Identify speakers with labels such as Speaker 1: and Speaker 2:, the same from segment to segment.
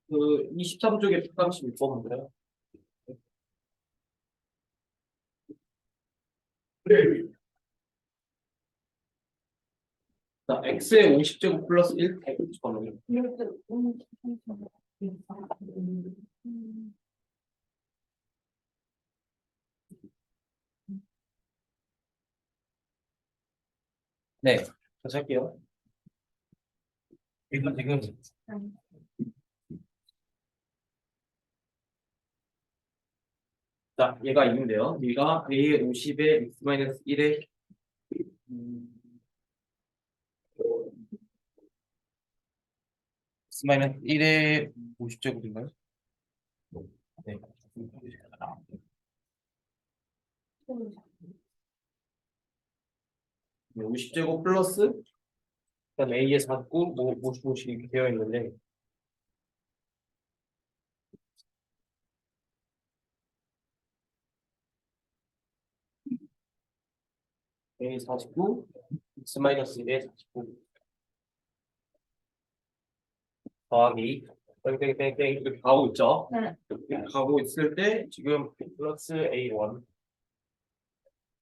Speaker 1: 그 23쪽에 136번인데요. 자, x의 50제곱 플러스 1 잠깐만요. 네, 다시 할게요. 이건 지금 자, 얘가 있는데요. 얘가 a의 50에 x-1의 x-1의 50제곱인가요? 네. 50제곱 플러스 그다음 a의 49, 50, 이렇게 되어 있는데 a 49, x-1의 49 더하기 땡땡땡땡 이렇게 가고 있죠?
Speaker 2: 네.
Speaker 1: 이렇게 가고 있을 때 지금 플러스 a1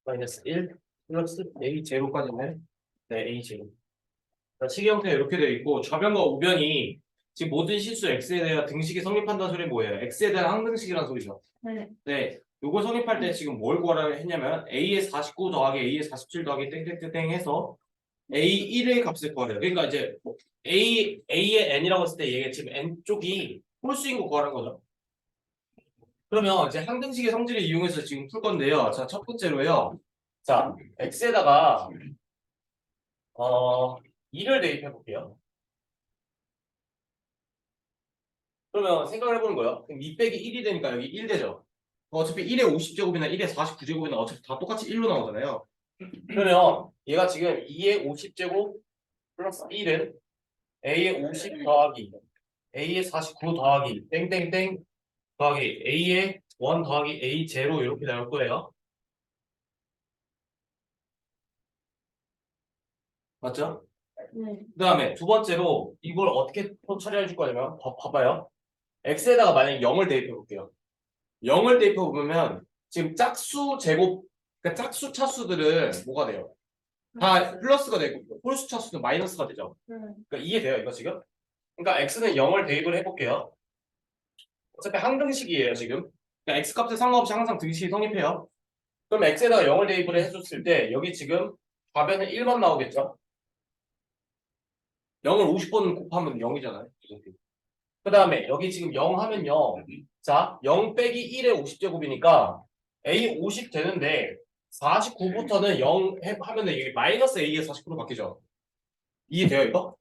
Speaker 1: 마이너스 1 플러스 a 제로까지네. 네, a 제로. 식이 형태 이렇게 되어 있고 좌변과 우변이 지금 모든 실수 x에 대한 등식이 성립한다는 소리 뭐예요? x에 대한 항등식이라는 소리죠.
Speaker 2: 네.
Speaker 1: 네, 요거 성립할 때 지금 뭘 구하라 했냐면 a의 49 더하기 a의 47 더하기 땡땡땡땡 해서 a1의 값을 구하래요. 그러니까 이제 뭐 a의 n이라고 했을 때 얘가 지금 n 쪽이 홀수인 거 구하는 거죠. 그러면 이제 항등식의 성질을 이용해서 지금 풀 건데요. 자, 첫 번째로요. 자, x에다가 2를 대입해 볼게요. 그러면 생각을 해보는 거예요. 그럼 2 빼기 1이 되니까 여기 1 되죠. 어차피 1의 50제곱이나 1의 49제곱이나 어차피 다 똑같이 1로 나오잖아요. 그러면 얘가 지금 2의 50제곱 플러스 1은 a의 50 더하기 a의 49 더하기 땡땡땡 더하기 a의 1 더하기 a 제로 이렇게 나올 거예요. 맞죠?
Speaker 2: 네.
Speaker 1: 그 다음에 두 번째로 이걸 어떻게 또 처리해 줄 거냐면 봐봐요. x에다가 만약에 0을 대입해 볼게요. 0을 대입해 보면 지금 짝수 제곱 그러니까 짝수 차수들은 뭐가 돼요? 다 플러스가 되고 홀수 차수는 마이너스가 되죠.
Speaker 2: 네.
Speaker 1: 그러니까 이해돼요 이거 지금? 그러니까 x는 0을 대입을 해볼게요. 어차피 항등식이에요 지금. 그러니까 x 값에 상관없이 항상 등식이 성립해요. 그럼 x에다가 0을 대입을 해줬을 때 여기 지금 좌변은 1만 나오겠죠? 0을 50번 곱하면 0이잖아요. 그 다음에 여기 지금 0 하면 0. 자, 0 빼기 1의 50제곱이니까 a 50 되는데 49부터는 0 하면 이게 마이너스 a의 49로 바뀌죠. 이해돼요 이거?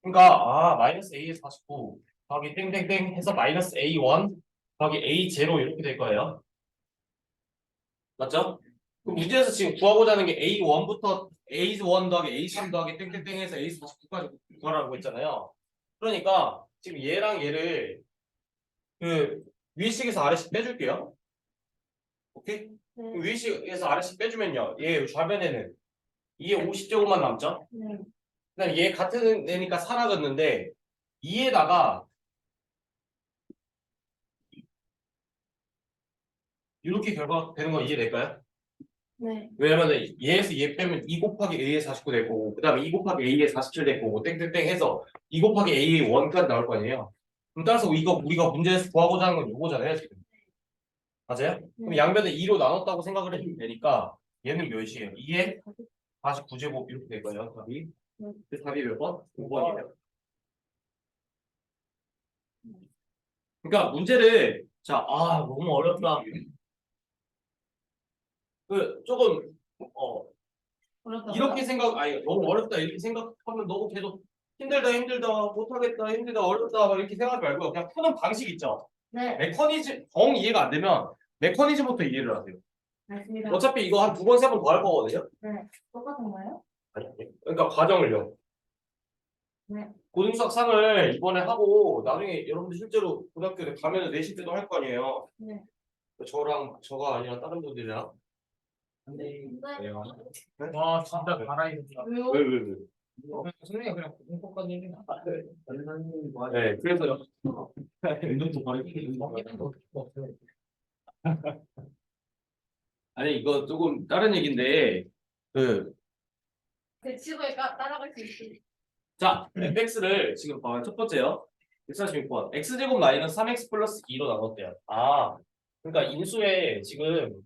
Speaker 1: 그러니까 마이너스 a의 49 더하기 땡땡땡 해서 마이너스 a1 더하기 a 제로 이렇게 될 거예요. 맞죠? 그 문제에서 지금 구하고자 하는 게 a1부터 a1 더하기 a3 더하기 땡땡땡 해서 a49까지 구하라고 했잖아요. 그러니까 지금 얘랑 얘를 그 위식에서 아래식 빼줄게요. 오케이? 그럼 위식에서 아래식 빼주면요. 얘 좌변에는 이게 50제곱만 남죠?
Speaker 2: 네.
Speaker 1: 그다음 얘 같은 애니까 사라졌는데 2에다가 이렇게 결과 되는 거 이해될까요?
Speaker 2: 네.
Speaker 1: 왜냐면 얘에서 얘 빼면 2 곱하기 a의 49 될 거고 그 다음에 2 곱하기 a의 47 될 거고 땡땡땡 해서 2 곱하기 a의 1까지 나올 거 아니에요. 그럼 따라서 이거 우리가 문제에서 구하고자 하는 건 이거잖아요 지금. 맞아요? 그럼 양변을 2로 나눴다고 생각을 해주면 되니까 얘는 몇이에요? 2의 49제곱 이렇게 될 거예요 답이. 그 답이 몇 번? 5번이에요. 그러니까 문제를 너무 어렵다. 그 조금
Speaker 2: 어렵다.
Speaker 1: 이렇게 너무 어렵다 이렇게 생각하면 너무 계속 힘들다 못하겠다 힘들다 어렵다 막 이렇게 생각하지 말고 그냥 푸는 방식 있죠.
Speaker 2: 네.
Speaker 1: 메커니즘 정 이해가 안 되면 메커니즘부터 이해를 하세요.
Speaker 2: 알겠습니다.
Speaker 1: 어차피 이거 한 2번 3번 더 할 거거든요.
Speaker 2: 네. 똑같은가요?
Speaker 1: 그러니까 과정을요.
Speaker 2: 네.
Speaker 1: 고등수학 상을 이번에 하고 나중에 여러분들 실제로 고등학교에 가면 내실 때도 할 거 아니에요.
Speaker 2: 네.
Speaker 1: 저가 아니라 다른 분들이랑.
Speaker 2: 네.
Speaker 1: 왜요?
Speaker 3: 와 진짜 갈아입는다.
Speaker 2: 왜요?
Speaker 1: 왜?
Speaker 3: 선생님 그냥 고등법까지 해주면 안 돼.
Speaker 1: 네, 그래서
Speaker 3: 운동도 바로 이기는 거.
Speaker 1: 아니 이거 조금 다른 얘기인데 그
Speaker 2: 대치구에 따라갈 수 있지.
Speaker 1: 자, fx를 지금 봐요. 첫 번째요. 146번. x제곱 마이너스 3x 플러스 2로 나눴대요. 아, 그러니까 인수에 지금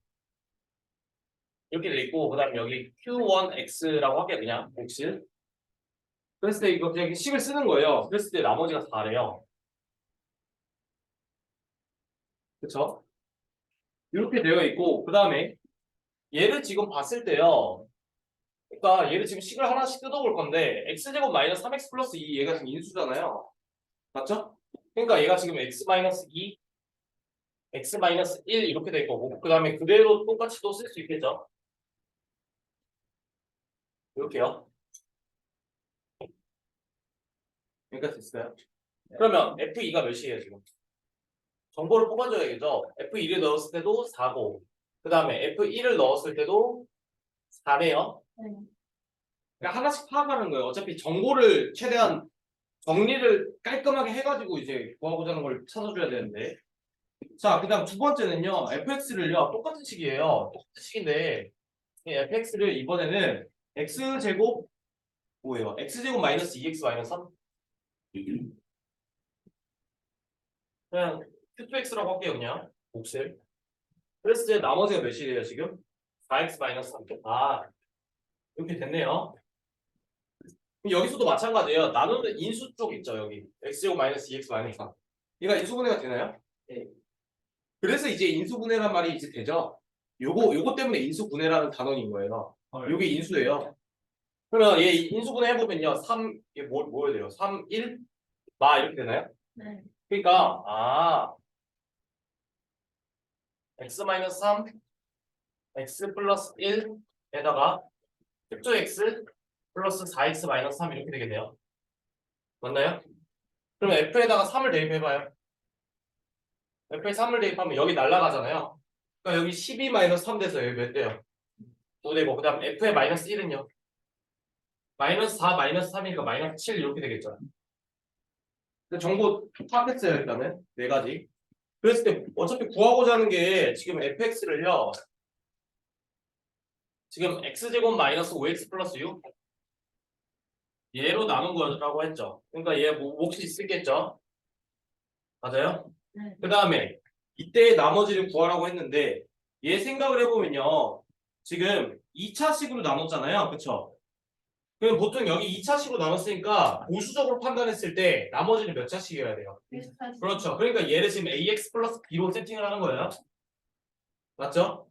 Speaker 1: 이렇게 돼 있고, 그 다음에 여기 q1x라고 할게요. 그냥 몫을. 그랬을 때 이거 그냥 식을 쓰는 거예요. 그랬을 때 나머지가 4래요. 그쵸? 이렇게 되어 있고, 그 다음에 얘를 지금 봤을 때요. 그러니까 얘를 지금 식을 하나씩 뜯어볼 건데, x제곱 마이너스 3x 플러스 2 얘가 지금 인수잖아요. 맞죠? 그러니까 얘가 지금 x 마이너스 2 x-1 이렇게 될 거고 그 다음에 그대로 똑같이 또 쓸 수 있겠죠? 이렇게요. 여기까지 됐어요. 그러면 F2가 몇이에요 지금? 정보를 뽑아줘야겠죠? F2를 넣었을 때도 4고 그 다음에 F1을 넣었을 때도 4네요.
Speaker 2: 네.
Speaker 1: 그러니까 하나씩 파악하는 거예요. 어차피 정보를 최대한 정리를 깔끔하게 해가지고 이제 구하고자 하는 걸 찾아줘야 되는데 자, 그 다음 두 번째는요. fx를요. 똑같은 식이에요. 똑같은 식인데 이 fx를 이번에는 x제곱 뭐예요? x제곱 마이너스 2x 마이너스 3? 그냥 q2x라고 할게요 그냥 몫을 그랬을 때 나머지가 몇이래요 지금? 4x 마이너스 3 아 이렇게 됐네요. 그럼 여기서도 마찬가지예요. 나누는 인수 쪽 있죠 여기 x제곱 마이너스 2x 마이너스 3 얘가 인수분해가 되나요? 네. 그래서 이제 인수분해란 말이 이제 되죠. 요거 때문에 인수분해라는 단원인 거예요. 요게 인수예요. 그러면 얘 인수분해 해보면요 3 이게 뭐야 돼요? 3, 1 마 이렇게 되나요?
Speaker 2: 네.
Speaker 1: 그러니까 x-3 x 플러스 1에다가 캡처 x 플러스 4x 마이너스 3 이렇게 되겠네요. 맞나요? 그럼 f에다가 3을 대입해봐요. f에 3을 대입하면 여기 날라가잖아요. 그러니까 여기 12 마이너스 3 돼서 여기 몇 돼요? 5 되고 그 다음 f의 마이너스 1은요? 마이너스 4 마이너스 3이니까 마이너스 7 이렇게 되겠죠. 근데 정보 파악했어요 일단은 네 가지. 그랬을 때 어차피 구하고자 하는 게 지금 fx를요. 지금 x제곱 마이너스 5x 플러스 6 얘로 나눈 거라고 했죠. 그러니까 얘 몫이 있겠죠. 맞아요?
Speaker 2: 네.
Speaker 1: 그 다음에 이때 나머지를 구하라고 했는데 얘 생각을 해보면요. 지금 2차식으로 나눴잖아요. 그쵸? 그럼 보통 여기 2차식으로 나눴으니까 보수적으로 판단했을 때 나머지는 몇 차식이어야 돼요?
Speaker 2: 비슷하지.
Speaker 1: 그렇죠. 그러니까 얘를 지금 ax 플러스 b로 세팅을 하는 거예요. 맞죠?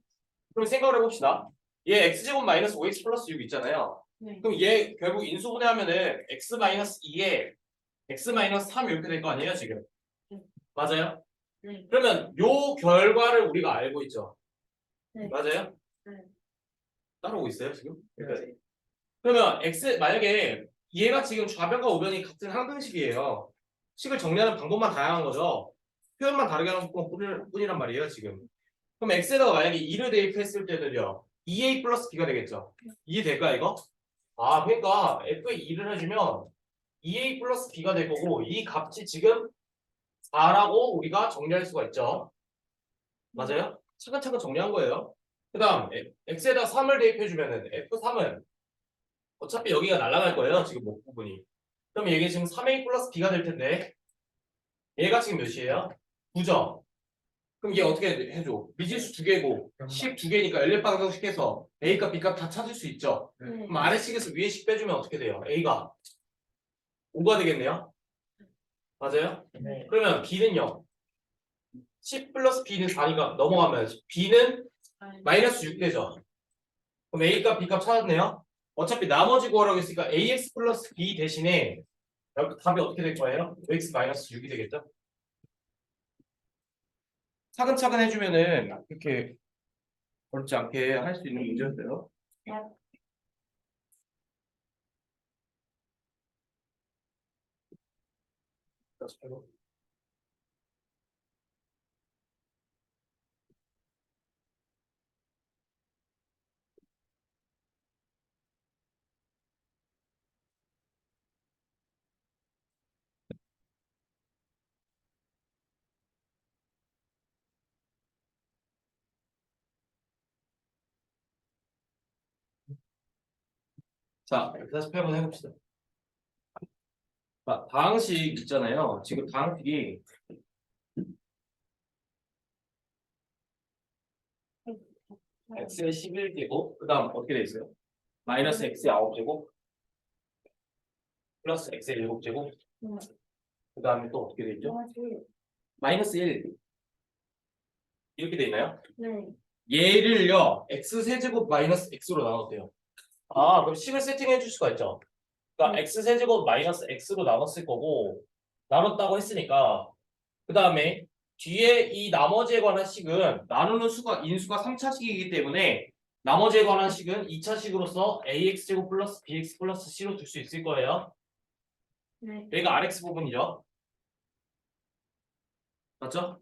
Speaker 1: 그럼 생각을 해봅시다. 얘 x제곱 마이너스 5x 플러스 6 있잖아요.
Speaker 2: 네.
Speaker 1: 그럼 얘 결국 인수분해하면은 x 마이너스 2에 x 마이너스 3 이렇게 될 거 아니에요 지금?
Speaker 2: 네.
Speaker 1: 맞아요?
Speaker 2: 네.
Speaker 1: 그러면 요 결과를 우리가 알고 있죠?
Speaker 2: 네.
Speaker 1: 맞아요?
Speaker 2: 네.
Speaker 1: 따라오고 있어요 지금? 그러면 x 만약에 얘가 지금 좌변과 우변이 같은 항등식이에요. 식을 정리하는 방법만 다양한 거죠. 표현만 다르게 하는 뿐이란 말이에요 지금. 그럼 x에다가 만약에 2를 대입했을 때는요 2a 플러스 b가 되겠죠. 이해될까 이거? 아 그러니까 f에 2를 해주면 2a 플러스 b가 될 거고 이 값이 지금 4라고 우리가 정리할 수가 있죠. 맞아요? 차근차근 정리한 거예요. 그 다음 x에다 3을 대입해주면은 f3은 어차피 여기가 날아갈 거예요. 지금 목 부분이. 그럼 이게 지금 3a 플러스 b가 될 텐데 얘가 지금 몇이에요? 9죠. 그럼 얘 어떻게 해줘? 미지수 두 개고 10 두 개니까 연립방정식 해서 a값 b값 다 찾을 수 있죠.
Speaker 2: 네.
Speaker 1: 그럼 아래식에서 위에식 빼주면 어떻게 돼요? a가 5가 되겠네요. 맞아요?
Speaker 2: 네.
Speaker 1: 그러면 b는요. 10 플러스 b는 4니까 넘어가면 b는 마이너스 6 되죠. 그럼 a값 b값 찾았네요. 어차피 나머지 구하라고 했으니까 ax 플러스 b 대신에 여기 답이 어떻게 될 거예요? x 마이너스 6이 되겠죠? 차근차근 해주면은 이렇게 어렵지 않게 할 수 있는 문제였어요.
Speaker 2: 네.
Speaker 1: 자, 다시 한번 해봅시다. 자, 다항식 있잖아요. 지금 다항식이 x의 11제곱, 그 다음 어떻게 돼 있어요? 마이너스 x의 9제곱, 플러스 x의 7제곱, 그 다음에 또 어떻게 돼 있죠? 마이너스 1 이렇게 돼 있나요?
Speaker 2: 네.
Speaker 1: 얘를요 x 세제곱 마이너스 x로 나눴대요. 아, 그럼 식을 세팅해 줄 수가 있죠. 그러니까 x 세제곱 마이너스 x로 나눴을 거고 나눴다고 했으니까 그 다음에 뒤에 이 나머지에 관한 식은 나누는 수가 인수가 3차식이기 때문에 나머지에 관한 식은 2차식으로서 ax제곱 플러스 bx 플러스 c로 둘 수 있을 거예요.
Speaker 2: 네.
Speaker 1: 여기가 rx 부분이죠. 맞죠?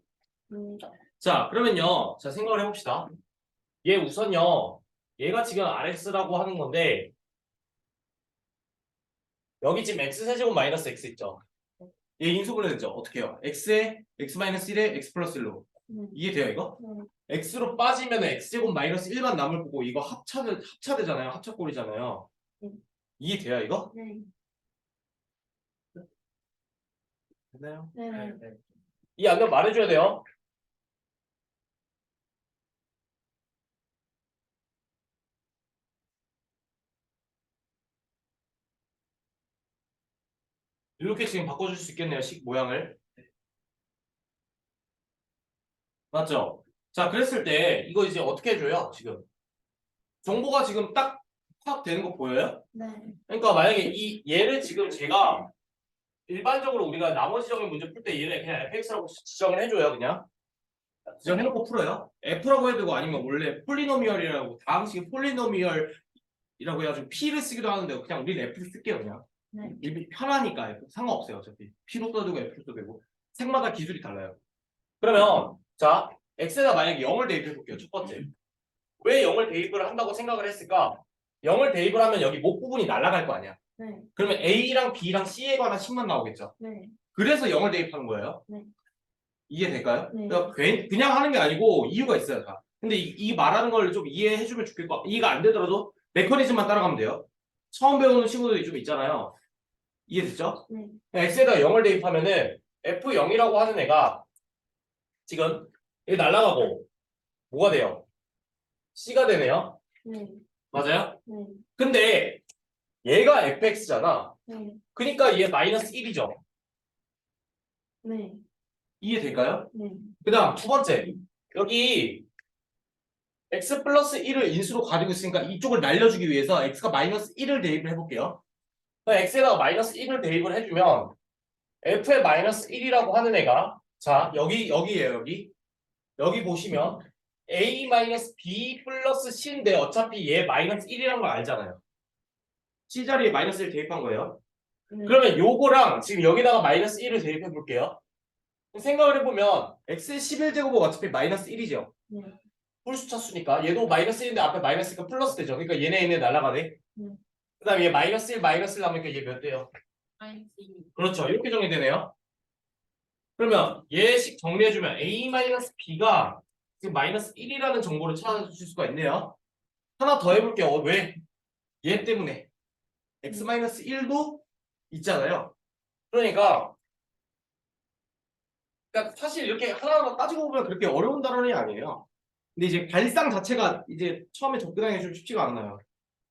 Speaker 2: 음.
Speaker 1: 자, 그러면요. 자, 생각을 해봅시다. 얘 우선요. 얘가 지금 rx라고 하는 건데 여기 지금 x 세제곱 마이너스 x 있죠. 얘 인수분해됐죠. 어떻게 해요? x에 x 마이너스 1에 x 플러스 1로 이해돼요 이거? x로 빠지면 x제곱 마이너스 1만 남을 거고 이거 합차되잖아요. 합차꼴이잖아요. 이해돼요 이거?
Speaker 2: 네.
Speaker 1: 됐나요?
Speaker 2: 네.
Speaker 1: 이해 안 되면 말해줘야 돼요. 이렇게 지금 바꿔줄 수 있겠네요. 식 모양을. 맞죠? 자, 그랬을 때 이거 이제 어떻게 해줘요? 지금 정보가 지금 딱 파악되는 거 보여요?
Speaker 2: 네.
Speaker 1: 그러니까 만약에 이 얘를 지금 제가 일반적으로 우리가 나머지적인 문제 풀 때 얘를 그냥 fx라고 지정을 해줘요. 그냥 지정해놓고 풀어요. f라고 해도 되고 아니면 원래 폴리노미얼이라고 다항식이 폴리노미얼이라고 해가지고 p를 쓰기도 하는데 그냥 우리는 f를 쓸게요. 그냥
Speaker 2: 네.
Speaker 1: 이미 편하니까 F 상관없어요. 어차피 p로 써도 되고 f로 써도 되고 색마다 기술이 달라요. 그러면 자 x에다 만약에 0을 대입해 볼게요. 첫 번째 왜 0을 대입을 한다고 생각을 했을까? 0을 대입을 하면 여기 목 부분이 날아갈 거 아니야.
Speaker 2: 네.
Speaker 1: 그러면 A랑 B랑 C에 관한 식만 나오겠죠.
Speaker 2: 네.
Speaker 1: 그래서 0을 대입한 거예요.
Speaker 2: 네.
Speaker 1: 이해될까요?
Speaker 2: 네.
Speaker 1: 그러니까 그냥 하는 게 아니고 이유가 있어요. 다. 근데 이 말하는 걸 좀 이해해주면 좋겠고 이해가 안 되더라도 메커니즘만 따라가면 돼요. 처음 배우는 친구들이 좀 있잖아요. 이해됐죠?
Speaker 2: 네.
Speaker 1: X에다 0을 대입하면은 F0이라고 하는 애가 지금 여기 날아가고 뭐가 돼요? C가 되네요.
Speaker 2: 네.
Speaker 1: 맞아요?
Speaker 2: 네.
Speaker 1: 근데 얘가 fx잖아.
Speaker 2: 네.
Speaker 1: 그러니까 얘 마이너스 1이죠.
Speaker 2: 네.
Speaker 1: 이해될까요?
Speaker 2: 네.
Speaker 1: 그 다음 두 번째 여기 x 플러스 1을 인수로 가지고 있으니까 이쪽을 날려주기 위해서 x가 마이너스 1을 대입을 해볼게요. 그러니까 x에다가 마이너스 1을 대입을 해주면 f의 마이너스 1이라고 하는 애가 자 여기에요. 여기 보시면 a 마이너스 b 플러스 c인데 어차피 얘 마이너스 1이라는 걸 알잖아요. c 자리에 마이너스 1 대입한 거예요.
Speaker 2: 네.
Speaker 1: 그러면 요거랑 지금 여기다가 마이너스 1을 대입해 볼게요. 생각을 해보면 x의 11제곱은 어차피 마이너스 1이죠.
Speaker 2: 네.
Speaker 1: 홀수차 수니까 얘도 마이너스 1인데 앞에 마이너스니까 플러스 되죠. 그러니까 얘네 날아가네. 그 다음에 얘 마이너스 1 마이너스 1 나오니까 얘 몇 돼요? 그렇죠. 이렇게 정리되네요. 그러면 얘식 정리해주면 a-b가 지금 마이너스 1이라는 정보를 찾아줄 수가 있네요. 하나 더 해볼게요. 왜? 얘 때문에 x-1도 있잖아요. 그러니까 사실 이렇게 하나하나 따지고 보면 그렇게 어려운 단원이 아니에요. 근데 이제 발상 자체가 이제 처음에 접근하기 좀 쉽지가 않나요.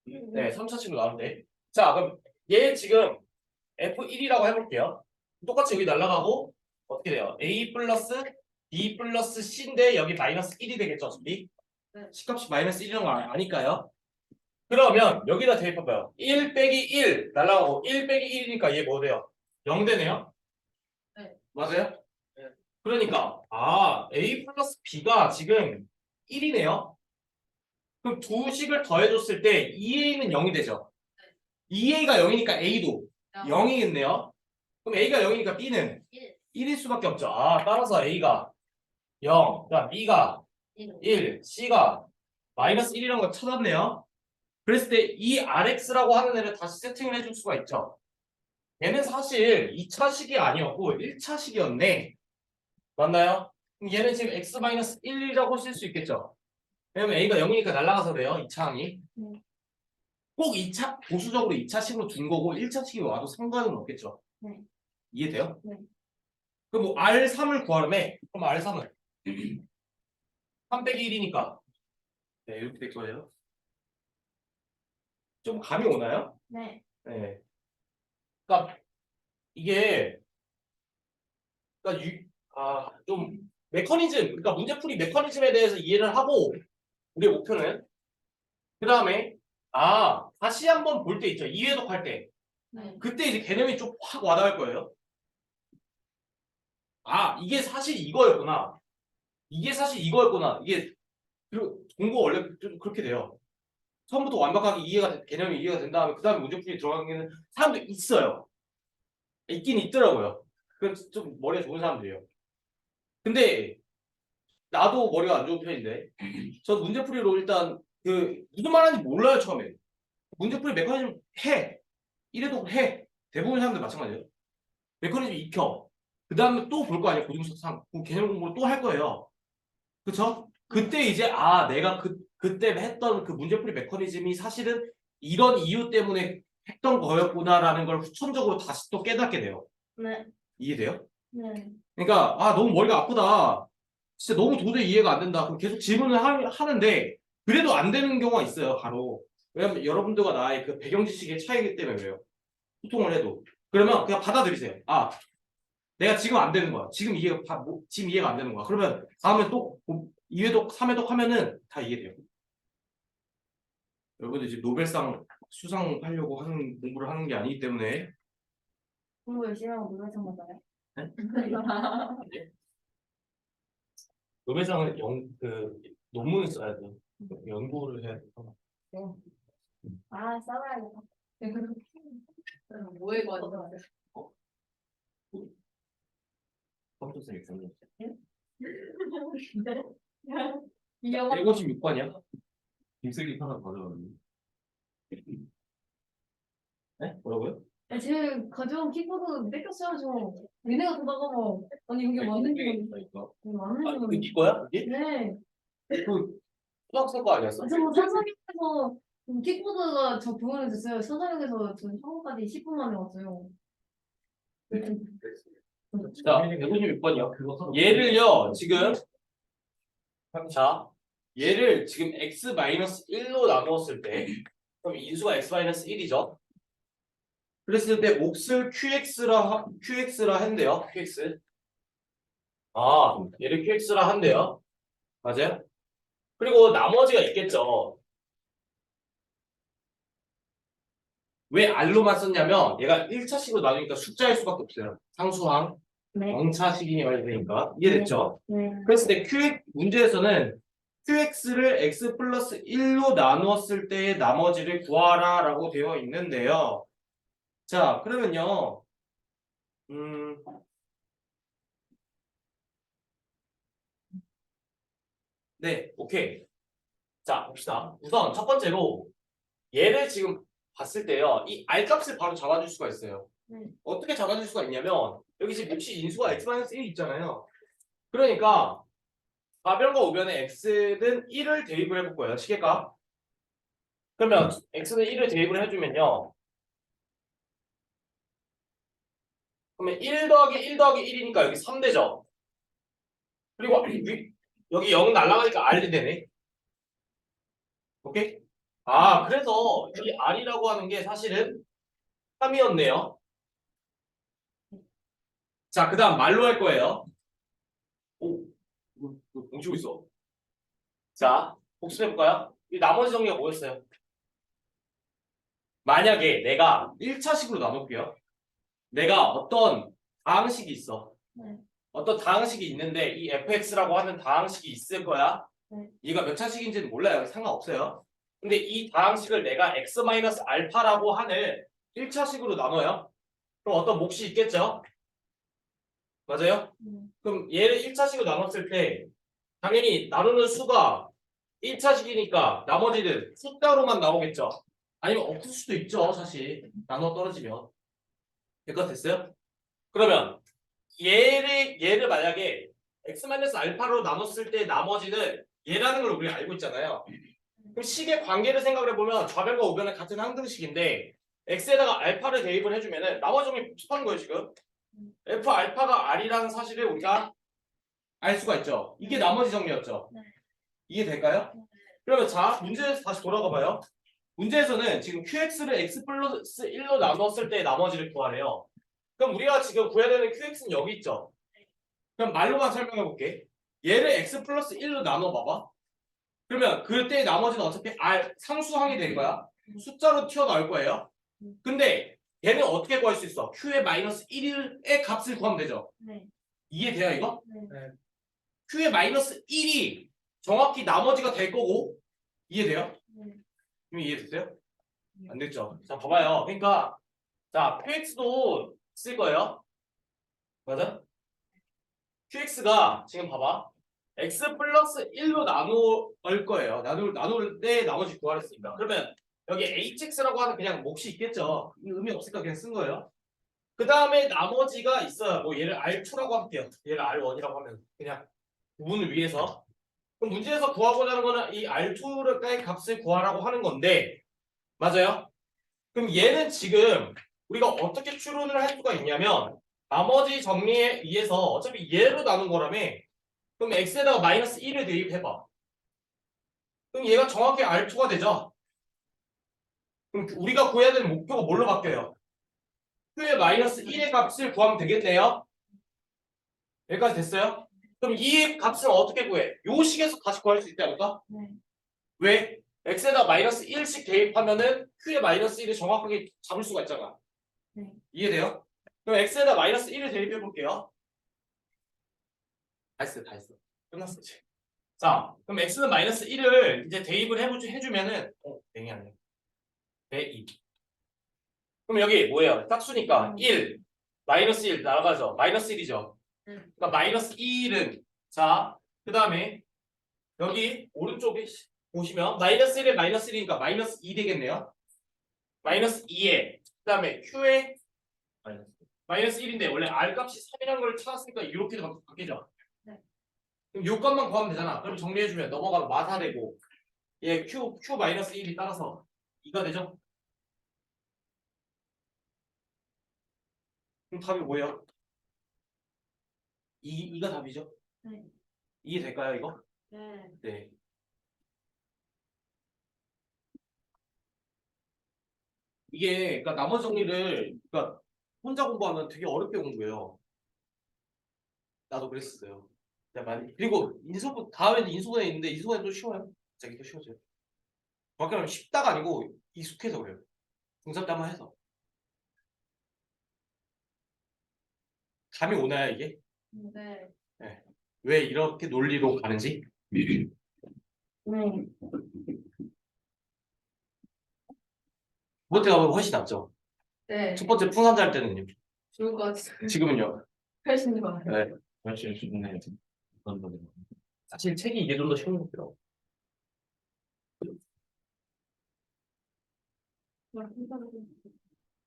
Speaker 1: 네, 3차식으로 나오는데. 자, 그럼 얘 지금 F1이라고 해볼게요. 똑같이 여기 날아가고 어떻게 돼요? A 플러스 B 플러스 C인데 여기 마이너스 1이 되겠죠, 어차피?
Speaker 2: 네.
Speaker 1: C값이 마이너스 1이라는 거 아니까요. 그러면 여기다 대입해봐요. 1 빼기 1 날아가고 1 빼기 1이니까 얘 뭐 돼요? 0 되네요?
Speaker 2: 네.
Speaker 1: 맞아요? 그러니까 A 플러스 B가 지금 1이네요. 그럼 두 식을 더해줬을 때 2A는 0이 되죠. 2A가 0이니까 A도 0이겠네요. 그럼 A가 0이니까 B는 1일 수밖에 없죠. 따라서 A가 0, 그다음 B가 1, C가 마이너스 1이라는 걸 찾았네요. 그랬을 때 이 RX라고 하는 애를 다시 세팅을 해줄 수가 있죠. 얘는 사실 2차식이 아니었고 1차식이었네. 맞나요? 그럼 얘는 지금 x-1이라고 쓸 수 있겠죠. 왜냐면 a가 0이니까 날아가서 그래요. 이 차항이. 꼭 2차 보수적으로 2차식으로 둔 거고 1차식이 와도 상관은 없겠죠.
Speaker 2: 네.
Speaker 1: 이해돼요?
Speaker 2: 네.
Speaker 1: 그럼 뭐 R3을 구하라며? 그럼 R3을 3 빼기 1이니까 네, 이렇게 될 거예요. 좀 감이 오나요?
Speaker 2: 네.
Speaker 1: 네. 그러니까 이게 좀 메커니즘, 그러니까 문제풀이 메커니즘에 대해서 이해를 하고 우리의 목표는 그 다음에 다시 한번 볼 때 있죠. 이해독 할 때.
Speaker 2: 네.
Speaker 1: 그때 이제 개념이 좀 확 와닿을 거예요. 이게 사실 이거였구나. 이게 사실 이거였구나. 이게 그리고 공부 원래 좀 그렇게 돼요. 처음부터 완벽하게 개념이 이해가 된 다음에 그 다음에 문제풀이 들어가는 사람도 있어요. 있긴 있더라고요. 그 좀 머리가 좋은 사람들이에요. 근데 나도 머리가 안 좋은 편인데 전 문제풀이로 일단 무슨 말하는지 몰라요 처음에. 문제풀이 메커니즘 해. 이래도 해. 대부분 사람들 마찬가지예요. 메커니즘 익혀. 그 다음에 또 볼 거 아니에요. 고등학생 그 개념 공부를 또 할 거예요. 그쵸? 그때 이제 내가 그때 했던 그 문제풀이 메커니즘이 사실은 이런 이유 때문에 했던 거였구나라는 걸 후천적으로 다시 또 깨닫게 돼요.
Speaker 2: 네.
Speaker 1: 이해돼요?
Speaker 2: 네.
Speaker 1: 그러니까 너무 머리가 아프다. 진짜 너무 도저히 이해가 안 된다. 그럼 계속 질문을 하는데 그래도 안 되는 경우가 있어요. 바로. 왜냐면 여러분들과 나의 그 배경 지식의 차이기 때문에 그래요. 소통을 해도. 그러면 그냥 받아들이세요. 내가 지금 안 되는 거야. 지금 이해가 안 되는 거야. 그러면 다음에 또 2회독, 3회독 하면은 다 이해돼요. 여러분들 지금 노벨상 수상하려고 하는 공부를 하는 게 아니기 때문에
Speaker 2: 공부 열심히 하고 노래상 받아요?
Speaker 1: 네? 노벨상은 논문을 써야 돼요. 연구를 해야 돼요.
Speaker 2: 써봐야겠다.
Speaker 4: 뭐에 관한
Speaker 1: 컴퓨터 exam.
Speaker 4: 이 영화
Speaker 1: 156번이야? 김슬기 하나 가져왔는데. 네? 뭐라고요?
Speaker 2: 지금 가져온 킥보드 뺏겼어요, 저. 얘네가 도다가고 아니 이게 맞는지
Speaker 1: 그러니까.
Speaker 2: 맞는지
Speaker 1: 이게 거야? 이게?
Speaker 2: 네.
Speaker 1: 그 초등학생 거 아니었어?
Speaker 2: 저 산사역에서 킥보드가 저 부근에 있어요. 산사역에서 저 학원까지 10분 만에 왔어요.
Speaker 1: 자, 156번이요. 얘를요, 지금 얘를 지금 x-1로 나누었을 때 그럼 인수가 x-1이죠. 그랬을 때 몫을 qx라 한대요. qx. 얘를 qx라 한대요. 맞아요? 그리고 나머지가 있겠죠. 왜 r로만 썼냐면 얘가 1차식으로 나누니까 숫자일 수밖에 없어요. 상수항,
Speaker 2: 네.
Speaker 1: 0차식이 말이 되니까. 이해됐죠?
Speaker 2: 네.
Speaker 1: 그랬을 때 문제에서는 qx를 x 플러스 1로 나누었을 때의 나머지를 구하라 라고 되어 있는데요. 자, 그러면요. 네, 오케이. 자, 봅시다. 우선 첫 번째로 얘를 지금 봤을 때요. 이 r 값을 바로 잡아줄 수가 있어요.
Speaker 2: 네.
Speaker 1: 어떻게 잡아줄 수가 있냐면 여기 지금 몫이 인수가 x-1 있잖아요. 그러니까 가변과 우변에 x는 1을 대입을 해볼 거예요. 시계값. 그러면 x는 1을 대입을 해주면요. 그러면 1 더하기 1 더하기 1이니까 여기 3되죠. 그리고 여기 0 날라가니까 r이 되네. 오케이? 그래서 이 r이라고 하는 게 사실은 3이었네요. 자, 그 다음 말로 할 거예요. 뭉치고 있어. 자, 복습해볼까요? 이 나머지 정리가 뭐였어요? 만약에 내가 1차식으로 나눌게요. 내가 어떤 다항식이 있어.
Speaker 2: 네.
Speaker 1: 어떤 다항식이 있는데 이 fx라고 하는 다항식이 있을 거야.
Speaker 2: 네.
Speaker 1: 얘가 몇 차식인지는 몰라요. 상관없어요. 근데 이 다항식을 내가 x-알파라고 하는 1차식으로 나눠요. 그럼 어떤 몫이 있겠죠? 맞아요? 그럼 얘를 1차식으로 나눴을 때 당연히 나누는 수가 1차식이니까 나머지는 숫자로만 나오겠죠. 아니면 없을 수도 있죠. 사실 나눠 떨어지면. 될것 됐어요? 그러면 얘를 만약에 x-알파로 나눴을 때 나머지는 얘라는 걸 우리가 알고 있잖아요. 그럼 식의 관계를 생각을 해보면 좌변과 우변은 같은 항등식인데 x에다가 알파를 대입을 해주면은 나머지 정리 복습하는 거예요 지금. f 알파가 r이라는 사실을 우리가 알 수가 있죠. 이게 나머지 정리였죠.
Speaker 2: 네.
Speaker 1: 이해될까요? 그러면 자 문제에서 다시 돌아가 봐요. 문제에서는 지금 qx를 x 플러스 1로 나눴을 때 나머지를 구하래요. 그럼 우리가 지금 구해야 되는 qx는 여기 있죠. 그럼 말로만 설명해 볼게. 얘를 x 플러스 1로 나눠 봐봐. 그러면 그때 나머지는 어차피 상수항이 될 거야. 숫자로 튀어나올 거예요. 근데 얘는 어떻게 구할 수 있어? q의 마이너스 1의 값을 구하면 되죠.
Speaker 2: 네.
Speaker 1: 이해돼요 이거?
Speaker 2: 네.
Speaker 1: q의 마이너스 1이 정확히 나머지가 될 거고 이해돼요?
Speaker 2: 네.
Speaker 1: 그럼 이해됐어요? 안 됐죠? 자 봐봐요. 그러니까 자 qx도 쓸 거예요. 맞아? qx가 지금 봐봐. x 플러스 1로 나눌 거예요. 나눌 때 나머지 구하랬으니까. 그러면 여기 hx라고 하는 그냥 몫이 있겠죠. 의미 없으니까 그냥 쓴 거예요. 그 다음에 나머지가 있어요. 뭐 얘를 R2라고 할게요. 얘를 R1이라고 하면 그냥 부분을 위해서. 그럼 문제에서 구하고자 하는 거는 이 R2의 값을 구하라고 하는 건데 맞아요? 그럼 얘는 지금 우리가 어떻게 추론을 할 수가 있냐면 나머지 정리에 의해서 어차피 얘로 나눈 거라며 그럼 x에다가 마이너스 1을 대입해봐. 그럼 얘가 정확히 R2가 되죠? 그럼 우리가 구해야 되는 목표가 뭘로 바뀌어요? q의 마이너스 1의 값을 구하면 되겠네요? 여기까지 됐어요? 그럼 이 값을 어떻게 구해? 요 식에서 다시 구할 수 있지 않을까?
Speaker 2: 네.
Speaker 1: 왜? x에다 마이너스 1씩 대입하면은 q의 마이너스 1을 정확하게 잡을 수가 있잖아.
Speaker 2: 네.
Speaker 1: 이해돼요? 그럼 x에다 마이너스 1을 대입해 볼게요. 다 했어. 끝났어 이제. 자, 그럼 x는 마이너스 1을 이제 대입을 해주면은 땡이 아니야. 대입. 그럼 여기 뭐예요? 짝수니까 1 마이너스 1 나가죠. 마이너스 1이죠. 그러니까 마이너스 1은 자, 그 다음에 여기 오른쪽에 보시면 마이너스 1에 마이너스 1이니까 마이너스 2 되겠네요. 마이너스 2에 그 다음에 q에 마이너스 1인데 원래 r 값이 3이라는 걸 찾았으니까 이렇게 바뀌죠.
Speaker 2: 네.
Speaker 1: 그럼 요 값만 구하면 되잖아. 그럼 정리해주면 넘어가면 마사되고 얘 q 마이너스 1이 따라서 2가 되죠. 그럼 답이 뭐예요? 2가 답이죠.
Speaker 2: 네.
Speaker 1: 이해될까요 이거?
Speaker 2: 네.
Speaker 1: 네. 이게 그러니까 나머지 정리를 그러니까 혼자 공부하면 되게 어렵게 공부해요. 나도 그랬었어요. 그리고 인수분 다음에는 인수분해 있는데 인수분해 또 쉬워요. 갑자기 또 쉬워져요. 정확히 말하면 쉽다가 아니고 익숙해서 그래요. 중3 때 한번 해서. 감이 오나요 이게?
Speaker 2: 네.
Speaker 1: 왜 이렇게 논리로 가는지?
Speaker 2: 네.
Speaker 1: 두 번째가 훨씬 낫죠.
Speaker 2: 네.
Speaker 1: 첫 번째 풍산자 할 때는요.
Speaker 2: 좋을 것 같아요.
Speaker 1: 지금은요.
Speaker 2: 훨씬 좋아요.
Speaker 1: 네.
Speaker 3: 훨씬 좋네.
Speaker 1: 사실 책이 이게 좀 더 쉬운 것 같더라고.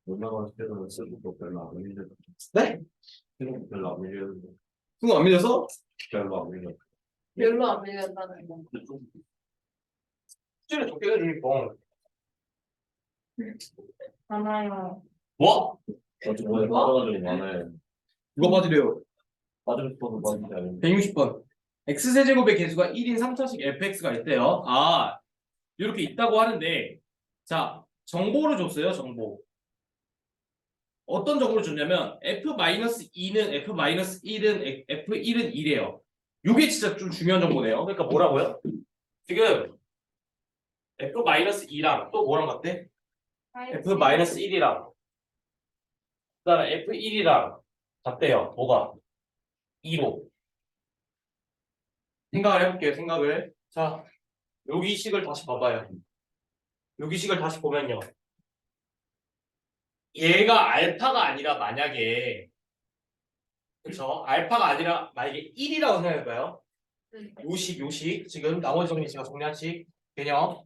Speaker 3: 올라갈 때는 쓰고 별로 안 밀려.
Speaker 1: 네?
Speaker 3: 쓰고 별로 안 밀려.
Speaker 1: 그거 안 밀려서?
Speaker 3: 별로 안 밀려.
Speaker 2: 별로 안 밀렸다는 거.
Speaker 1: 숙제를 적게 해주니까.
Speaker 2: 하나요.
Speaker 1: 뭐?
Speaker 3: 어제 뭐에 빠져가지고 많아요.
Speaker 1: 누가 받으래요?
Speaker 3: 빠지고 싶어서 빠지지 않는데.
Speaker 1: 160번. x세제곱의 개수가 1인 3차식 fx가 있대요. 아, 이렇게 있다고 하는데, 자, 정보를 줬어요, 정보. 어떤 정보를 줬냐면, f-2는 f-1은 f1은 2래요. 이게 진짜 좀 중요한 정보네요. 그러니까 뭐라고요? 지금 f-2랑 또 뭐랑 같대? f-1이랑 그 다음에 f1이랑 같대요. 뭐가? 2로. 생각을 해볼게요. 생각을. 자, 여기 식을 다시 봐봐요. 여기 식을 다시 보면요. 얘가 알파가 아니라 만약에 그쵸? 알파가 아니라 만약에 1이라고 생각해봐요. 요식 지금 나머지 정리 제가 정리한 식 개념.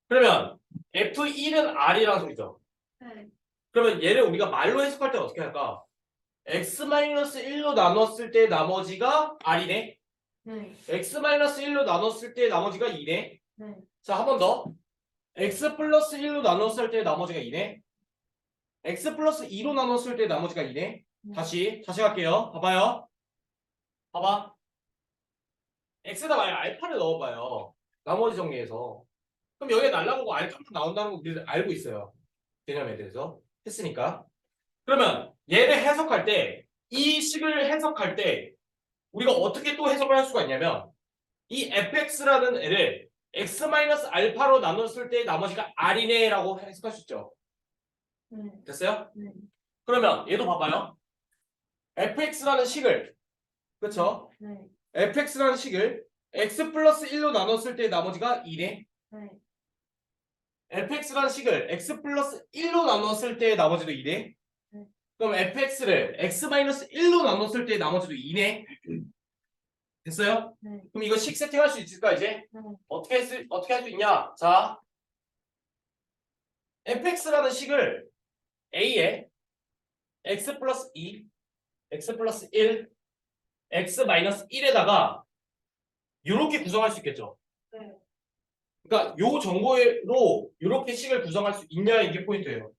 Speaker 1: 그러면 F1은 R이라는 소리죠.
Speaker 2: 네.
Speaker 1: 그러면 얘를 우리가 말로 해석할 때 어떻게 할까? X-1로 나눴을 때 나머지가 R이네.
Speaker 2: 네.
Speaker 1: X-1로 나눴을 때 나머지가 2네.
Speaker 2: 네.
Speaker 1: 자, 한 번 더. x 플러스 1로 나눴을 때 나머지가 2네. x 플러스 2로 나눴을 때 나머지가 2네. 다시 갈게요. 봐봐요. 봐봐. x에다 만약 알파를 넣어봐요. 나머지 정리해서. 그럼 여기에 날라보고 알파로 나온다는 거 우리는 알고 있어요. 개념에 대해서. 했으니까. 그러면 얘를 해석할 때, 이 식을 해석할 때, 우리가 어떻게 또 해석을 할 수가 있냐면, 이 fx라는 애를 x-알파로 나눴을 때 나머지가 r이네 라고 해석할 수 있죠.
Speaker 2: 네.
Speaker 1: 됐어요?
Speaker 2: 네.
Speaker 1: 그러면 얘도 봐봐요. fx라는 식을, 그쵸?
Speaker 2: 네.
Speaker 1: fx라는 식을 x 플러스 1로 나눴을 때 나머지가 2네.
Speaker 2: 네.
Speaker 1: fx라는 식을 x 플러스 1로 나눴을 때 나머지도 2네.
Speaker 2: 네.
Speaker 1: 그럼 fx를 x-1로 나눴을 때 나머지도 2네. 됐어요?
Speaker 2: 네.
Speaker 1: 그럼 이거 식 세팅할 수 있을까 이제?
Speaker 2: 네.
Speaker 1: 어떻게 할 수 있냐? 자, fx라는 식을 a에 x 플러스 2, x 플러스 1, x 마이너스 1에다가 이렇게 구성할 수 있겠죠?
Speaker 2: 네.
Speaker 1: 그러니까 요 정보로 이렇게 식을 구성할 수 있냐 이게 포인트예요.